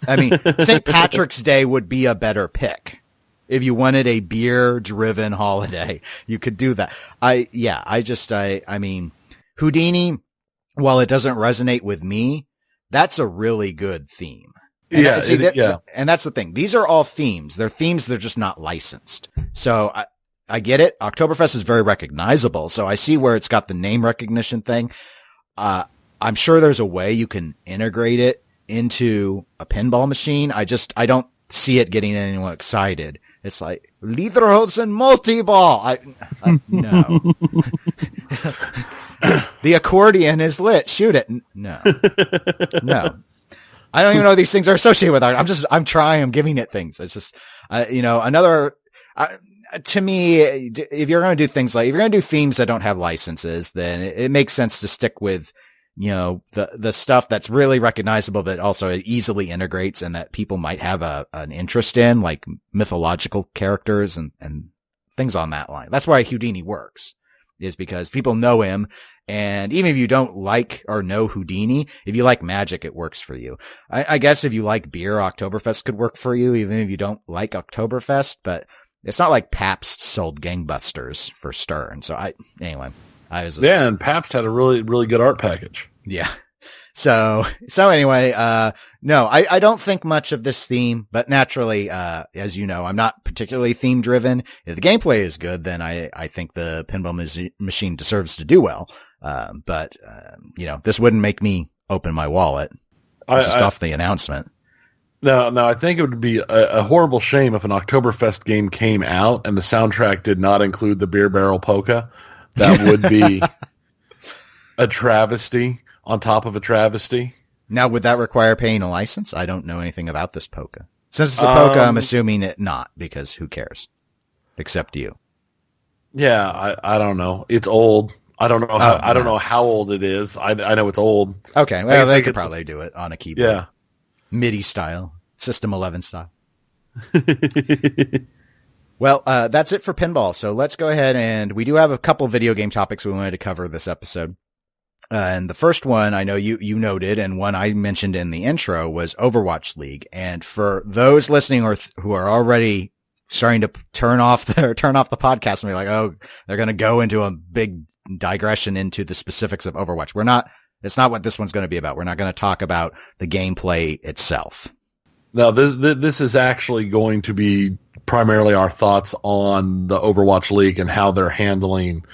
I mean, St. Patrick's Day would be a better pick. If you wanted a beer-driven holiday, you could do that. I mean, Houdini, while it doesn't resonate with me, that's a really good theme. And and that's the thing. These are all themes. They're themes. They're just not licensed. So I get it. Oktoberfest is very recognizable. So I see where it's got the name recognition thing. I'm sure there's a way you can integrate it into a pinball machine. I don't see it getting anyone excited. It's like Lederhosen multi-ball. No. The accordion is lit. Shoot it. No. I don't even know these things are associated with art. I'm giving it things. It's just, to me, if you're going to do things if you're going to do themes that don't have licenses, then it makes sense to stick with, the stuff that's really recognizable, but also easily integrates and that people might have an interest in, like mythological characters and things on that line. That's why Houdini works, is because people know him. And even if you don't like or know Houdini, if you like magic, it works for you. I guess if you like beer, Oktoberfest could work for you, even if you don't like Oktoberfest, but it's not like Pabst sold gangbusters for Stern. So and Pabst had a really, really good art package. Yeah. So anyway, no, I don't think much of this theme, but naturally, as you know, I'm not particularly theme driven. If the gameplay is good, then I think the pinball machine deserves to do well. But this wouldn't make me open my wallet just off the announcement. No, I think it would be a horrible shame if an Oktoberfest game came out and the soundtrack did not include the Beer Barrel Polka. That would be a travesty on top of a travesty. Now, would that require paying a license? I don't know anything about this polka. Since it's a polka, I'm assuming it not, because who cares? Except you. Yeah, I don't know. It's old. I don't know. I don't know how old it is. I know it's old. Okay, well, they could probably do it on a keyboard. Yeah. MIDI style. System 11 style. Well, that's it for pinball. So let's go ahead, and we do have a couple video game topics we wanted to cover this episode. And the first one I know you noted, and one I mentioned in the intro, was Overwatch League. And for those listening who are already starting to turn off the podcast and be like, oh, they're going to go into a big digression into the specifics of Overwatch. It's not what this one's going to be about. We're not going to talk about the gameplay itself. No, this is actually going to be primarily our thoughts on the Overwatch League and how they're handling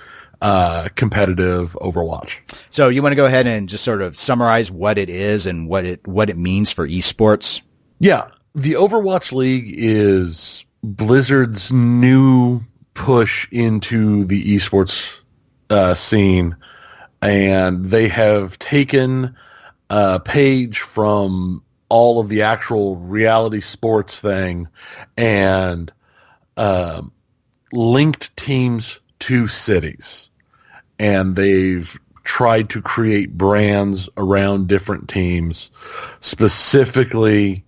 competitive Overwatch. So you want to go ahead and just sort of summarize what it is and what it means for esports? Yeah. The Overwatch League is Blizzard's new push into the esports scene, and they have taken a page from all of the actual reality sports thing and linked teams to cities. And they've tried to create brands around different teams specifically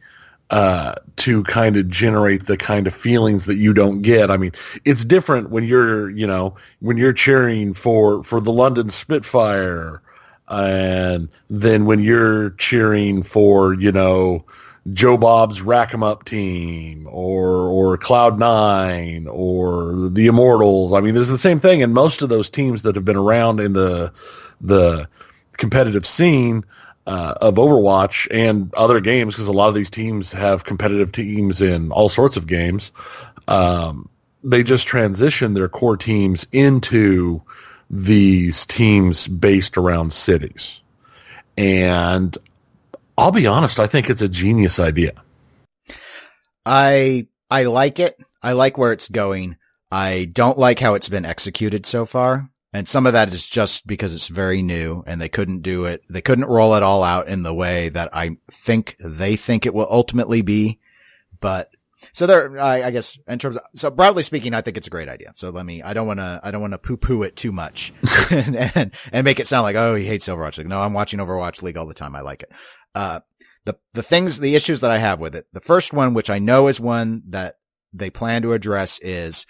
to kind of generate the kind of feelings that you don't get. I mean, it's different when you're cheering for the London Spitfire, and then when you're cheering for, Joe Bob's Rack 'em Up team or Cloud9 or the Immortals. I mean, there's the same thing in most of those teams that have been around in the competitive scene of Overwatch and other games, because a lot of these teams have competitive teams in all sorts of games. They just transition their core teams into these teams based around cities. And I'll be honest, I think it's a genius idea. I like it. I like where it's going. I don't like how it's been executed so far. And some of that is just because it's very new and they couldn't do it. They couldn't roll it all out in the way that I think they think it will ultimately be. But so there, I guess in terms of, so broadly speaking, I think it's a great idea. So I don't want to poo-poo it too much and make it sound like, oh, he hates Overwatch League. No, I'm watching Overwatch League all the time. I like it. the issues that I have with it. The first one, which I know is one that they plan to address, is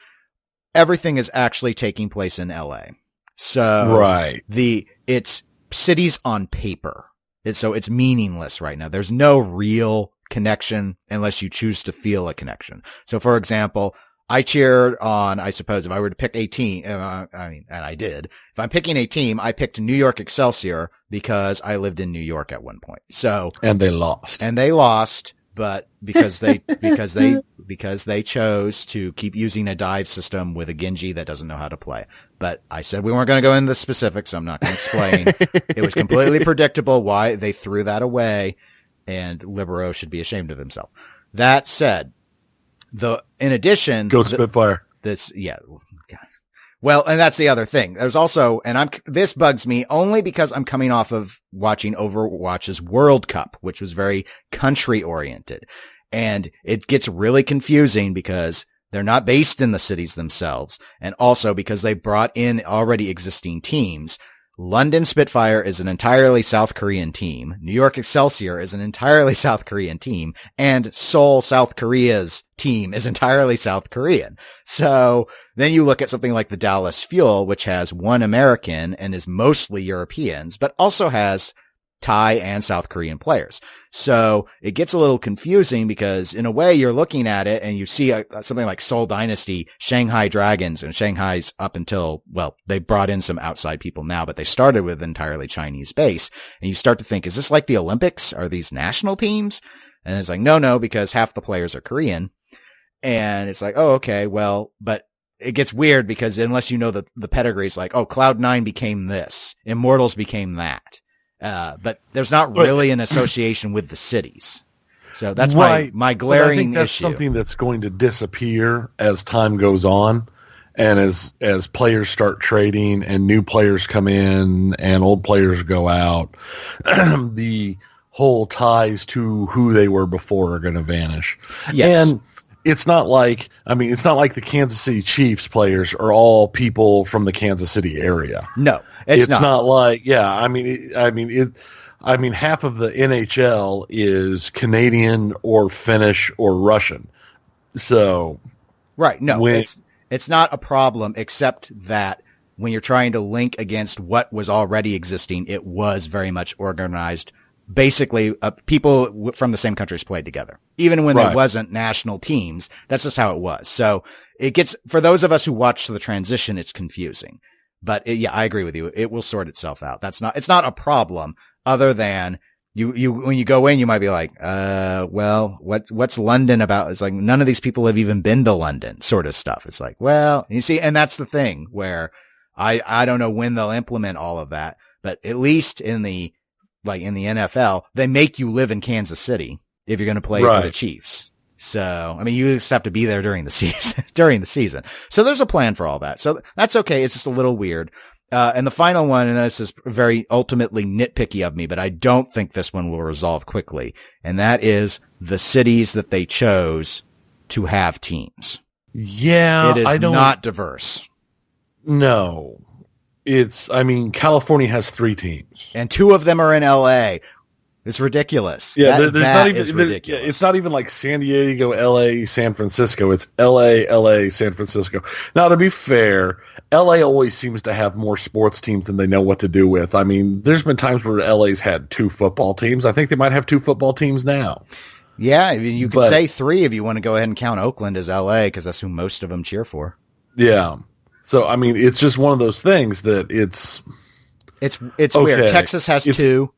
everything is actually taking place in LA. So right. It's cities on paper. So it's meaningless right now. There's no real connection unless you choose to feel a connection. So for example, I cheered on, I suppose if I were to pick a team, and I did, if I'm picking a team, I picked New York Excelsior because I lived in New York at one point. So. And they lost. But because they chose to keep using a dive system with a Genji that doesn't know how to play. But I said we weren't going to go into the specifics, so I'm not going to explain. It was completely predictable why they threw that away, and Libero should be ashamed of himself. That said, in addition, go Spitfire. Well, and that's the other thing. There's also, this bugs me only because I'm coming off of watching Overwatch's World Cup, which was very country oriented. And it gets really confusing because they're not based in the cities themselves. And also because they brought in already existing teams. London Spitfire is an entirely South Korean team. New York Excelsior is an entirely South Korean team. And Seoul, South Korea's team is entirely South Korean. So then you look at something like the Dallas Fuel, which has one American and is mostly Europeans, but also has Thai and South Korean players. So it gets a little confusing because in a way you're looking at it and you see something like Seoul Dynasty, Shanghai Dragons, and Shanghai's up until, well, they brought in some outside people now, but they started with entirely Chinese base. And you start to think, is this like the Olympics? Are these national teams? And it's like, no, because half the players are Korean. And it's like, oh, okay, well, but it gets weird because unless you know the pedigree, it's like, oh, Cloud9 became this, Immortals became that. But there's not really an association with the cities. So that's my glaring I think that's issue. Something that's going to disappear as time goes on and as players start trading and new players come in and old players go out. The whole ties to who they were before are going to vanish. Yes. And it's not like the Kansas City Chiefs players are all people from the Kansas City area. No, it's not like, half of the NHL is Canadian or Finnish or Russian. So, right. No, it's not a problem except that when you're trying to link against what was already existing, it was very much organized. Basically, people from the same countries played together. Even when there wasn't national teams, that's just how it was. So it gets, for those of us who watch the transition, it's confusing. But I agree with you. It will sort itself out. It's not a problem other than you, when you go in, you might be like, well, what's London about? It's like none of these people have even been to London sort of stuff. It's like, well, you see, and that's the thing where I don't know when they'll implement all of that, but at least in the NFL, they make you live in Kansas City if you're going to play for the Chiefs. So, I mean, you just have to be there during the season, So there's a plan for all that. So that's okay. It's just a little weird. And the final one, and this is very ultimately nitpicky of me, but I don't think this one will resolve quickly. And that is the cities that they chose to have teams. Yeah. It is not diverse. No. California has 3 teams. And 2 of them are in LA. It's ridiculous. Yeah, it's ridiculous. It's not even like San Diego, LA, San Francisco. It's LA, San Francisco. Now, to be fair, LA always seems to have more sports teams than they know what to do with. I mean, there's been times where LA's had 2 football teams. I think they might have 2 football teams now. Yeah, you could say 3 if you want to go ahead and count Oakland as LA, because that's who most of them cheer for. Yeah. So, I mean, it's just one of those things that it's okay. Weird. Texas has 2.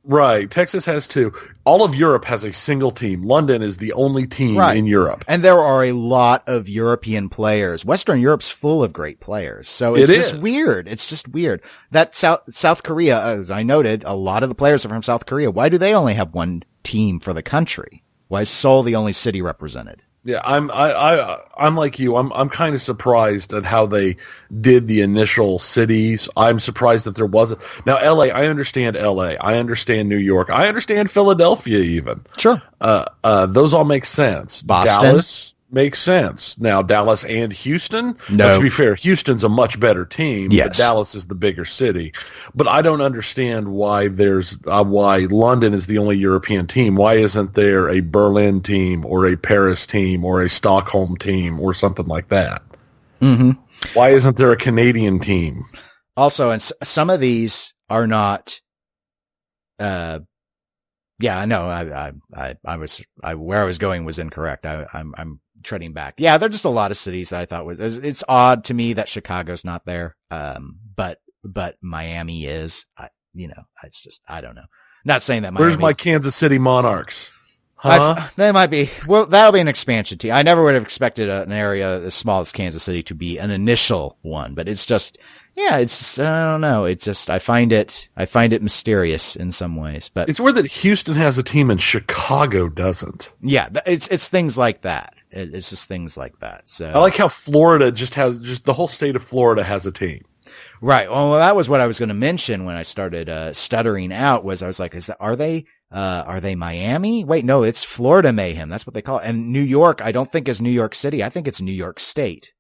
Right. Texas has 2. All of Europe has a single team. London is the only team in Europe. And there are a lot of European players. Western Europe's full of great players. So it's just weird. It's just weird. That South Korea, as I noted, a lot of the players are from South Korea. Why do they only have 1 team for the country? Why is Seoul the only city represented? Yeah, I'm like you. I'm kind of surprised at how they did the initial cities. I'm surprised that there wasn't. Now, LA, I understand LA. I understand New York. I understand Philadelphia even. Sure. Those all make sense. Boston. Dallas. makes sense. Now, Dallas and Houston, No. to be fair, Houston's a much better team, Yes. but Dallas is the bigger city. But I don't understand why why London is the only European team. Why isn't there a Berlin team or a Paris team or a Stockholm team or something like that? Mm-hmm. Why isn't there a Canadian team? Also, and some of these are not, yeah, I know. Where I was going was incorrect. I'm treading back. Yeah, there are just a lot of cities that I thought it's odd to me that Chicago's not there. But Miami is, it's just, I don't know. Not saying that Miami. Where's my Kansas City Monarchs? Huh? That might be, well, that'll be an expansion team. I never would have expected an area as small as Kansas City to be an initial one, but it's just, yeah, it's just, I don't know. It's just, I find it mysterious in some ways, but it's weird that Houston has a team and Chicago doesn't. Yeah. It's things like that. It's just things like that. So I like how Florida just the whole state of Florida has a team. Right. Well, that was what I was going to mention when I started, stuttering out was I was like, are they Miami? Wait, no, it's Florida Mayhem. That's what they call it. And New York, I don't think is New York City. I think it's New York State.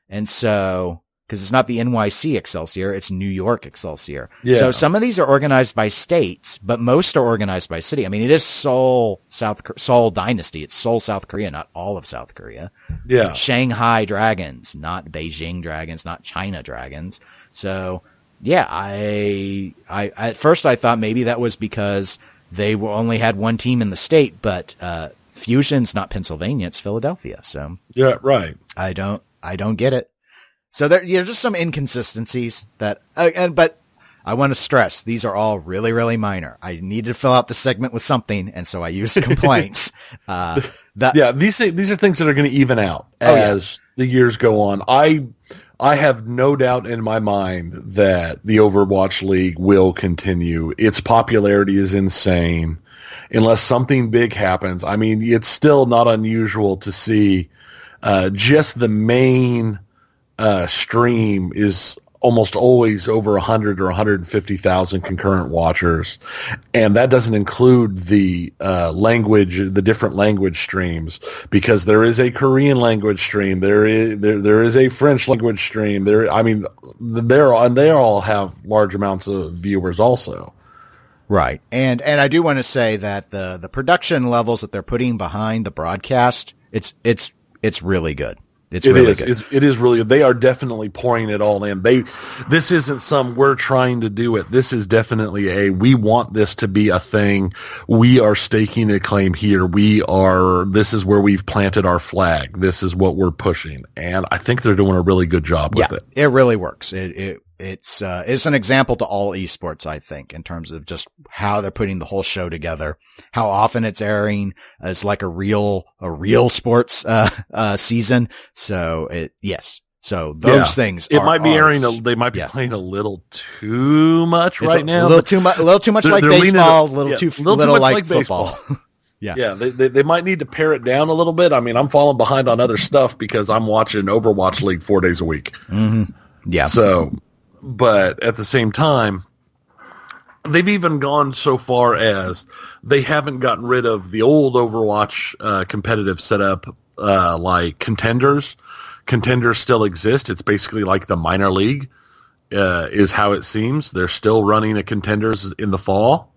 And so, cause it's not the NYC Excelsior, it's New York Excelsior. Yeah. So some of these are organized by states, but most are organized by city. I mean, it is Seoul Dynasty. It's Seoul, South Korea, not all of South Korea. Yeah. Shanghai Dragons, not Beijing Dragons, not China Dragons. So yeah, I at first I thought maybe that was because they only had one team in the state, but Fusion's not Pennsylvania, it's Philadelphia. So yeah, right. I don't get it. So there's just some inconsistencies that, but I want to stress these are all really, really minor. I needed to fill out the segment with something, and so I used complaints. Yeah, these are things that are going to even out as the years go on. I have no doubt in my mind that the Overwatch League will continue. Its popularity is insane. Unless something big happens. I mean, it's still not unusual to see just the main stream is almost always over 100 or 150,000 concurrent watchers. And that doesn't include the the different language streams, because there is a Korean language stream. There is a French language stream. They all have large amounts of viewers also. Right. And I do want to say that the production levels that they're putting behind the broadcast, it's really good. It is really good. They are definitely pouring it all in. This isn't we're trying to do it. This is definitely we want this to be a thing. We are staking a claim here. This is where we've planted our flag. This is what we're pushing. And I think they're doing a really good job with it. It really works. It's an example to all esports, I think, in terms of just how they're putting the whole show together, how often it's airing as like a real sports, season. So So those things might be airing. They might be playing a little too much right now. A little too much like baseball, a little too little like football. Yeah, they might need to pare it down a little bit. I mean, I'm falling behind on other stuff because I'm watching Overwatch League 4 days a week. Mm-hmm. Yeah. So, but at the same time, they've even gone so far as they haven't gotten rid of the old Overwatch competitive setup like Contenders. Contenders still exist. It's basically like the minor league is how it seems. They're still running a Contenders in the fall.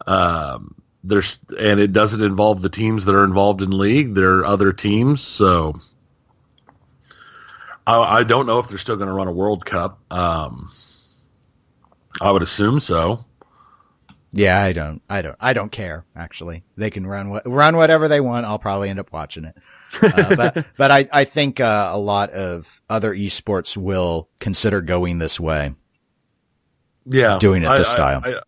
And it doesn't involve the teams that are involved in league. There are other teams, so I don't know if they're still going to run a World Cup. I would assume so. Yeah, I don't care. Actually, they can run whatever they want. I'll probably end up watching it. But I think a lot of other esports will consider going this way. Yeah, doing it this style.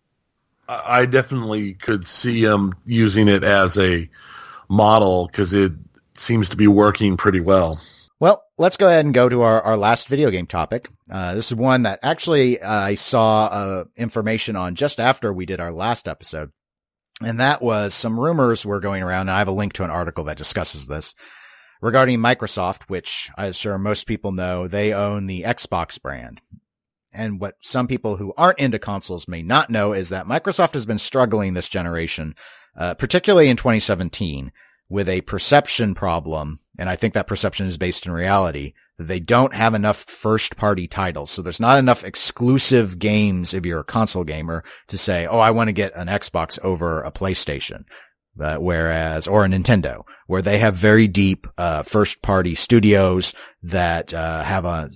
I definitely could see them using it as a model because it seems to be working pretty well. Well, let's go ahead and go to our last video game topic. This is one that actually I saw information on just after we did our last episode. And that was some rumors were going around, and I have a link to an article that discusses this, regarding Microsoft, which I'm sure most people know, they own the Xbox brand. And what some people who aren't into consoles may not know is that Microsoft has been struggling this generation, particularly in 2017, with a perception problem, and I think that perception is based in reality, that they don't have enough first-party titles. So there's not enough exclusive games if you're a console gamer to say, oh, I want to get an Xbox over a PlayStation. Or a Nintendo, where they have very deep, first-party studios that, have a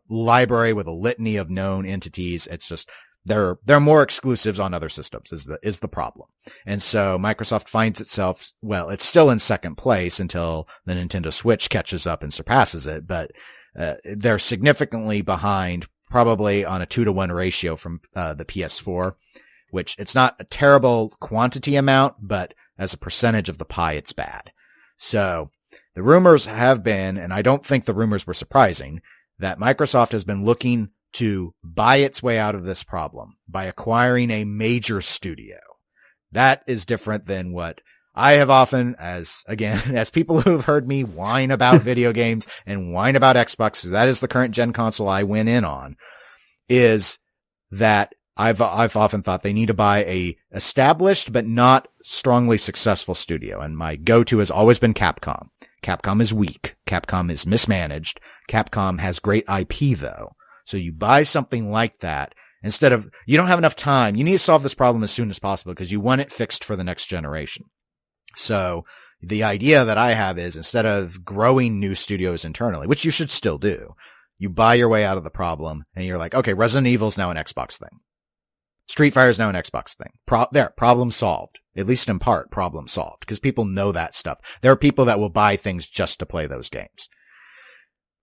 library with a litany of known entities. It's just, there are more exclusives on other systems is the problem. And so Microsoft finds itself, well, it's still in second place until the Nintendo Switch catches up and surpasses it, but, they're significantly behind, probably on a 2-to-1 ratio from, the PS4. Which it's not a terrible quantity amount, but as a percentage of the pie, it's bad. So the rumors have been, and I don't think the rumors were surprising, that Microsoft has been looking to buy its way out of this problem by acquiring a major studio. That is different than what I have often, as people who have heard me whine about video games and whine about Xbox, because that is the current gen console I went in on, is that I've often thought they need to buy a established but not strongly successful studio. And my go-to has always been Capcom. Capcom is weak. Capcom is mismanaged. Capcom has great IP though. So you buy something like that instead of, you don't have enough time. You need to solve this problem as soon as possible because you want it fixed for the next generation. So the idea that I have is instead of growing new studios internally, which you should still do, you buy your way out of the problem and you're like, okay, Resident Evil is now an Xbox thing. Street Fighter is now an Xbox thing. Problem solved. At least in part, problem solved. Because people know that stuff. There are people that will buy things just to play those games.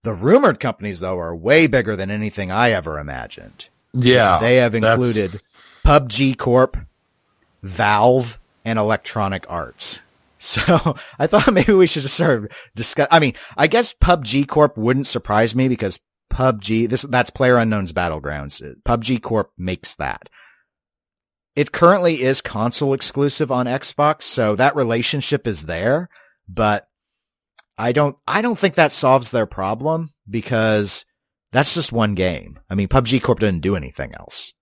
The rumored companies, though, are way bigger than anything I ever imagined. Yeah. They have included PUBG Corp, Valve, and Electronic Arts. So I thought maybe we should just sort of discuss. I mean, I guess PUBG Corp wouldn't surprise me because PUBG, that's PlayerUnknown's Battlegrounds. PUBG Corp makes that. It currently is console exclusive on Xbox, so that relationship is there, but I don't think that solves their problem because that's just one game. I mean, PUBG Corp didn't do anything else.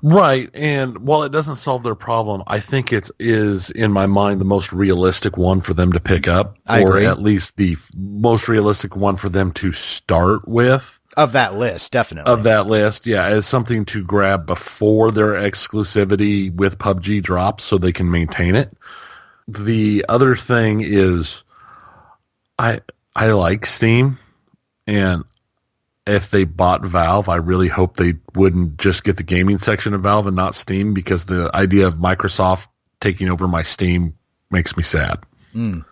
Right, and while it doesn't solve their problem, I think it is, in my mind, the most realistic one for them to pick up. I agree. Or at least the most realistic one for them to start with. Of that list, definitely. Of that list, yeah, as something to grab before their exclusivity with PUBG drops so they can maintain it. The other thing is, I like Steam, and if they bought Valve, I really hope they wouldn't just get the gaming section of Valve and not Steam, because the idea of Microsoft taking over my Steam makes me sad. Mm.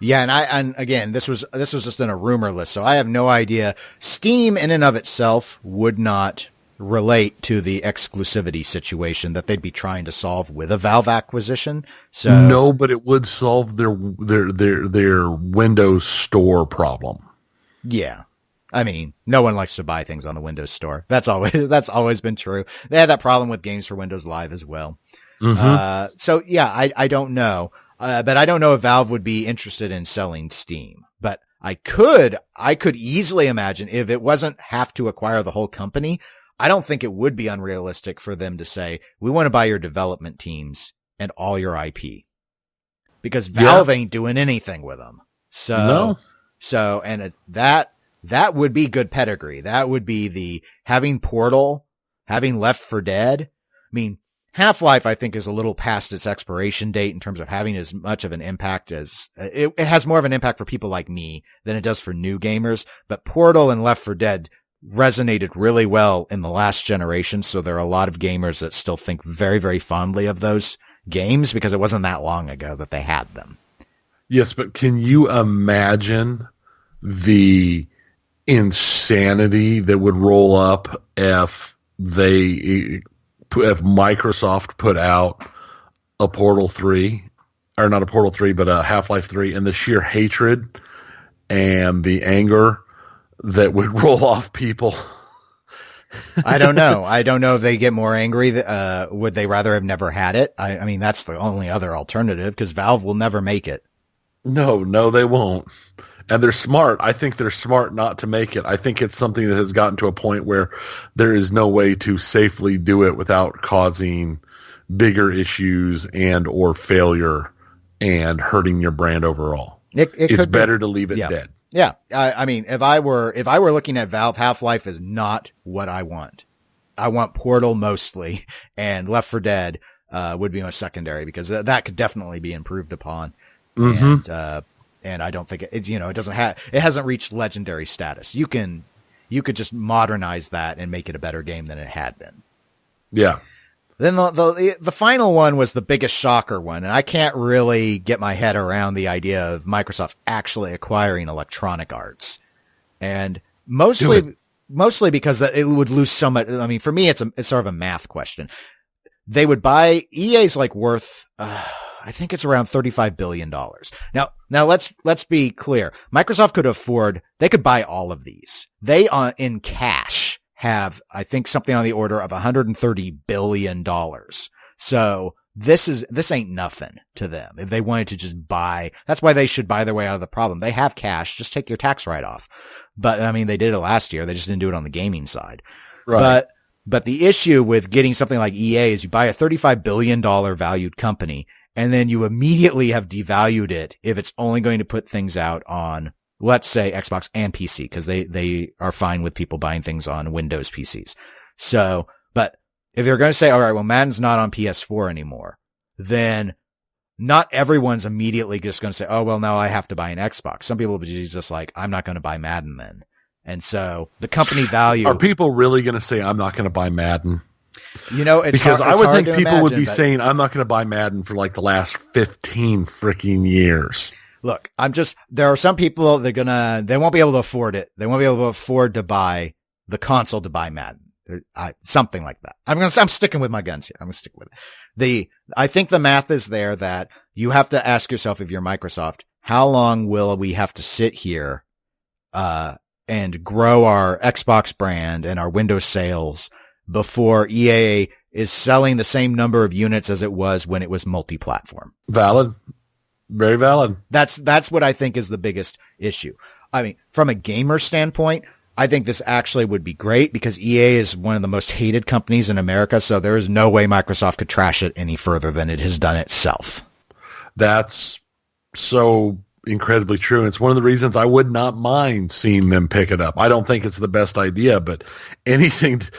Yeah, and again, this was just in a rumor list, so I have no idea. Steam in and of itself would not relate to the exclusivity situation that they'd be trying to solve with a Valve acquisition. So no, but it would solve their Windows Store problem. Yeah. I mean, no one likes to buy things on the Windows Store. That's always been true. They had that problem with games for Windows Live as well. Mm-hmm. So yeah, I don't know. But I don't know if Valve would be interested in selling Steam, but I could easily imagine if it wasn't have to acquire the whole company. I don't think it would be unrealistic for them to say, we want to buy your development teams and all your IP, because Valve ain't doing anything with them. So, that would be good pedigree. That would be the having Portal, having Left 4 Dead. I mean, Half-Life, I think, is a little past its expiration date in terms of having as much of an impact as it has more of an impact for people like me than it does for new gamers. But Portal and Left 4 Dead resonated really well in the last generation. So there are a lot of gamers that still think very, very fondly of those games because it wasn't that long ago that they had them. Yes, but can you imagine the insanity that would roll up if Microsoft put out a Portal 3, or not a Portal 3, but a Half-Life 3, and the sheer hatred and the anger that would roll off people? I don't know. I don't know if they get more angry. Would they rather have never had it? I mean, that's the only other alternative, because Valve will never make it. No, they won't. And they're smart. I think they're smart not to make it. I think it's something that has gotten to a point where there is no way to safely do it without causing bigger issues and or failure and hurting your brand overall. It's better to leave it dead. Yeah. I mean, if I were looking at Valve, Half-Life is not what I want. I want Portal mostly, and Left 4 Dead would be my secondary, because that could definitely be improved upon. Mm-hmm. And I don't think it hasn't reached legendary status. You could just modernize that and make it a better game than it had been. Yeah. Then the final one was the biggest shocker one, and I can't really get my head around the idea of Microsoft actually acquiring Electronic Arts, and mostly because it would lose so much. I mean, for me, it's sort of a math question. They would buy EA's worth, I think it's around $35 billion. Now let's be clear. Microsoft they could buy all of these. They in cash have, I think, something on the order of $130 billion. So this ain't nothing to them. If they wanted to just buy, that's why they should buy their way out of the problem. They have cash. Just take your tax write-off. But I mean, they did it last year. They just didn't do it on the gaming side. Right. But the issue with getting something like EA is you buy a $35 billion valued company, and then you immediately have devalued it if it's only going to put things out on, let's say, Xbox and PC, because they are fine with people buying things on Windows PCs. So, but if you're going to say, all right, well, Madden's not on PS4 anymore, then not everyone's immediately just going to say, oh, well, now I have to buy an Xbox. Some people will be just like, I'm not going to buy Madden then. And so the company value. Are people really going to say, I'm not going to buy Madden? It's because hard, I would think people imagine, would be saying, I'm not going to buy Madden for the last 15 freaking years. Look, there are some people they won't be able to afford it. They won't be able to afford to buy the console to buy Madden. Something like that. I'm sticking with my guns here. I'm going to stick with it. I think the math is there that you have to ask yourself, if you're Microsoft, how long will we have to sit here, and grow our Xbox brand and our Windows sales before EA is selling the same number of units as it was when it was multi-platform? Valid. Very valid. That's what I think is the biggest issue. I mean, from a gamer standpoint, I think this actually would be great, because EA is one of the most hated companies in America, so there is no way Microsoft could trash it any further than it has done itself. That's so incredibly true. And it's one of the reasons I would not mind seeing them pick it up. I don't think it's the best idea, but I think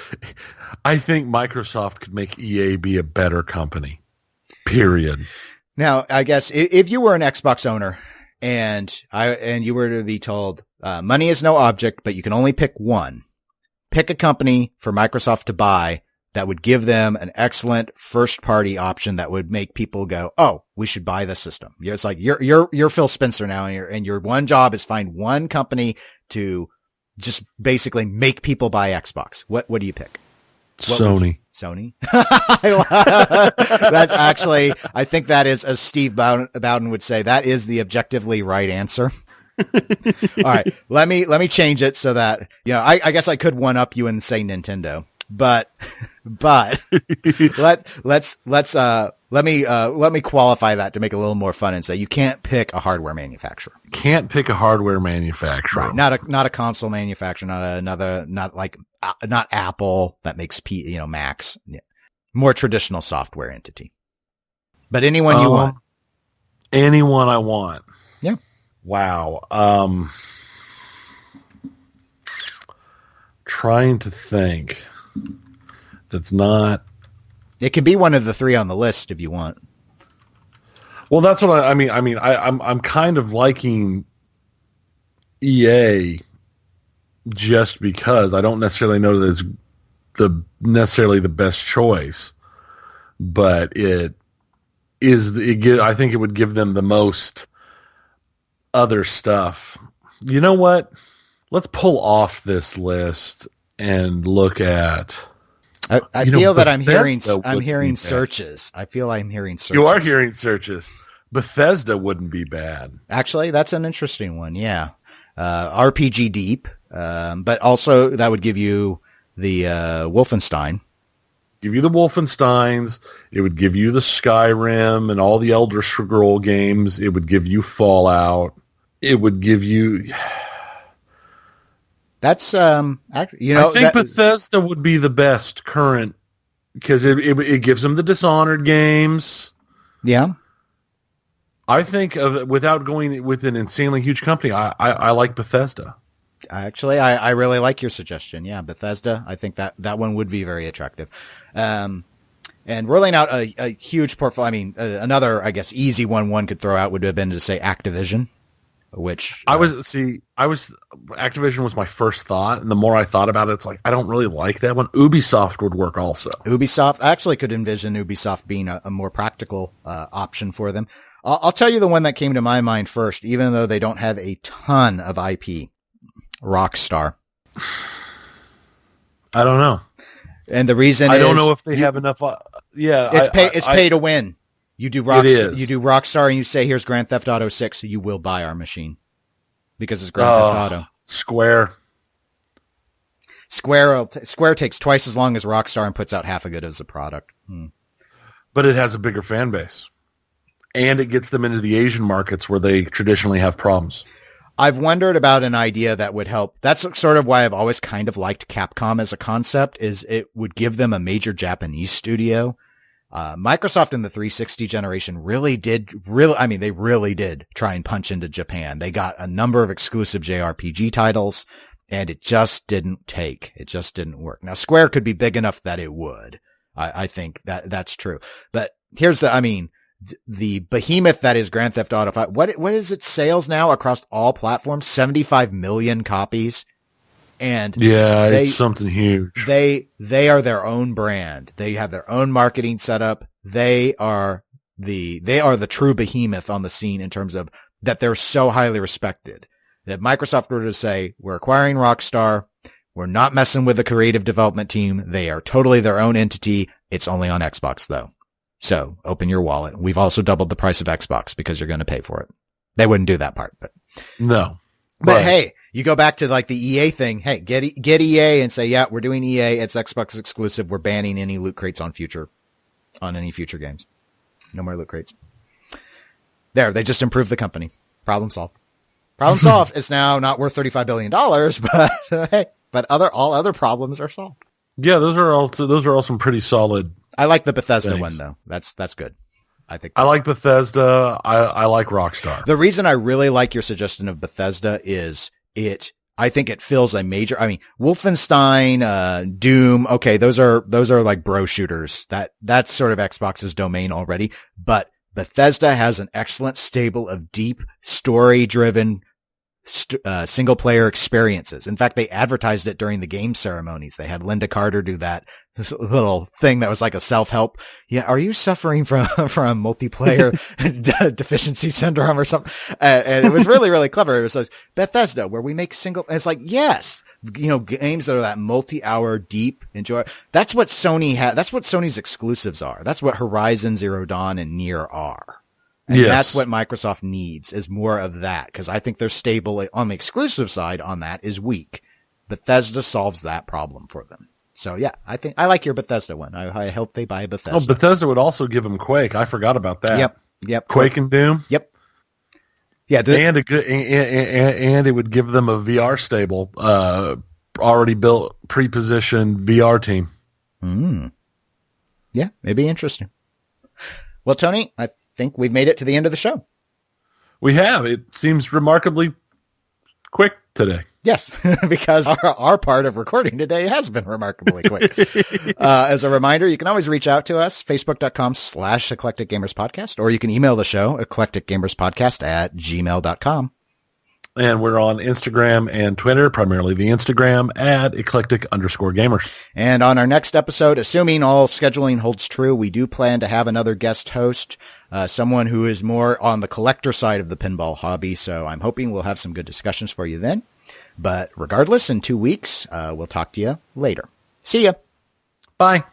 Microsoft could make EA be a better company. Period. Now, I guess if you were an Xbox owner and you were to be told, money is no object, but you can only pick one, pick a company for Microsoft to buy that would give them an excellent first party option that would make people go, oh, we should buy this system. It's like you're Phil Spencer now, and your one job is find one company to just basically make people buy Xbox. What do you pick? Sony. Sony? That's actually, I think that is, as Steve Bowden would say, that is the objectively right answer. All right. Let me change it so that, I guess I could one up you and say Nintendo, but let me qualify that to make it a little more fun and say you can't pick a hardware manufacturer. Can't pick a hardware manufacturer. Right. Not a console manufacturer, not Apple that makes Macs. Yeah. More traditional software entity. But anyone you want. Anyone I want. Yeah. Wow. Trying to think. That's not. It could be one of the three on the list if you want. Well, that's what I mean. I'm kind of liking EA just because I don't necessarily know that it's necessarily the best choice, but I think it would give them the most other stuff. You know what? Let's pull off this list and look at. I feel that I'm hearing searches. I feel I'm hearing searches. You are hearing searches. Bethesda wouldn't be bad. Actually, that's an interesting one. Yeah. RPG Deep. But also that would give you the Wolfenstein. Give you the Wolfensteins. It would give you the Skyrim and all the Elder Scroll games. It would give you Fallout. It would give you. That's I think Bethesda would be the best current because it gives them the Dishonored games. Yeah. I think of without going with an insanely huge company, I like Bethesda. Actually, I really like your suggestion. Yeah, Bethesda. I think that one would be very attractive. And rolling out a huge portfolio. I mean, another, I guess, easy one could throw out would have been to say Activision, which Activision was my first thought, and the more I thought about it, it's like I don't really like that one. Ubisoft would work also. Ubisoft, I actually could envision Ubisoft being a more practical option for them. I'll tell you the one that came to my mind first, even though they don't have a ton of IP. Rockstar. I don't know. And the reason I don't know if they have enough. It's pay to win. You do Rockstar and you say, here's Grand Theft Auto 6. You will buy our machine because it's Grand Theft Auto. Square takes twice as long as Rockstar and puts out half as good as a product. But it has a bigger fan base. And it gets them into the Asian markets where they traditionally have problems. I've wondered about an idea that would help. That's sort of why I've always kind of liked Capcom as a concept, is it would give them a major Japanese studio. Microsoft in the 360 generation really did try and punch into Japan. They got a number of exclusive JRPG titles and it just didn't take. It just didn't work. Now Square could be big enough that it would. I think that's true. But here's the behemoth that is Grand Theft Auto 5. What is its sales now across all platforms? 75 million copies. And it's something huge. They are their own brand. They have their own marketing setup. They are the true behemoth on the scene in terms of that they're so highly respected that Microsoft were to say, we're acquiring Rockstar. We're not messing with the creative development team. They are totally their own entity. It's only on Xbox though. So open your wallet. We've also doubled the price of Xbox because you're going to pay for it. They wouldn't do that part, but no. But hey, you go back to like the EA thing. Hey, get EA and say, yeah, we're doing EA. It's Xbox exclusive. We're banning any loot crates on any future games. No more loot crates. There, they just improved the company. Problem solved. Problem solved. It's now not worth $35 billion, but hey, but all other problems are solved. Yeah, those are all some pretty solid. I like the Bethesda one though. That's good. I like Bethesda. I like Rockstar. The reason I really like your suggestion of Bethesda is I think it fills a major, Wolfenstein, Doom. Okay. Those are like bro shooters. That's sort of Xbox's domain already, but Bethesda has an excellent stable of deep story driven single player experiences. In fact, they advertised it during the game ceremonies. They had Linda Carter do this little thing that was like a self-help. Yeah. Are you suffering from multiplayer deficiency syndrome or something? And it was really, really clever. It was like Bethesda where we make it's like, yes, games that are that multi-hour deep enjoy. That's what Sony that's what Sony's exclusives are. That's what Horizon Zero Dawn and Nier are. And that's what Microsoft needs is more of that. Cause I think they're stable on the exclusive side on that is weak. Bethesda solves that problem for them. So yeah, I like your Bethesda one. I hope they buy Bethesda. Oh, Bethesda would also give them Quake. I forgot about that. Yep. Quake and Doom. Yep. Yeah. And it would give them a VR stable, already built, pre-positioned VR team. Yeah, it'd be interesting. Well, Tony, I think we've made it to the end of the show. We have. It seems remarkably quick today. Yes, because our part of recording today has been remarkably quick. As a reminder, you can always reach out to us, facebook.com/Eclectic Gamers Podcast, or you can email the show, eclecticgamerspodcast@gmail.com. And we're on Instagram and Twitter, primarily the Instagram, @eclectic_gamers. And on our next episode, assuming all scheduling holds true, we do plan to have another guest host, someone who is more on the collector side of the pinball hobby. So I'm hoping we'll have some good discussions for you then. But regardless, in 2 weeks, we'll talk to you later. See ya. Bye.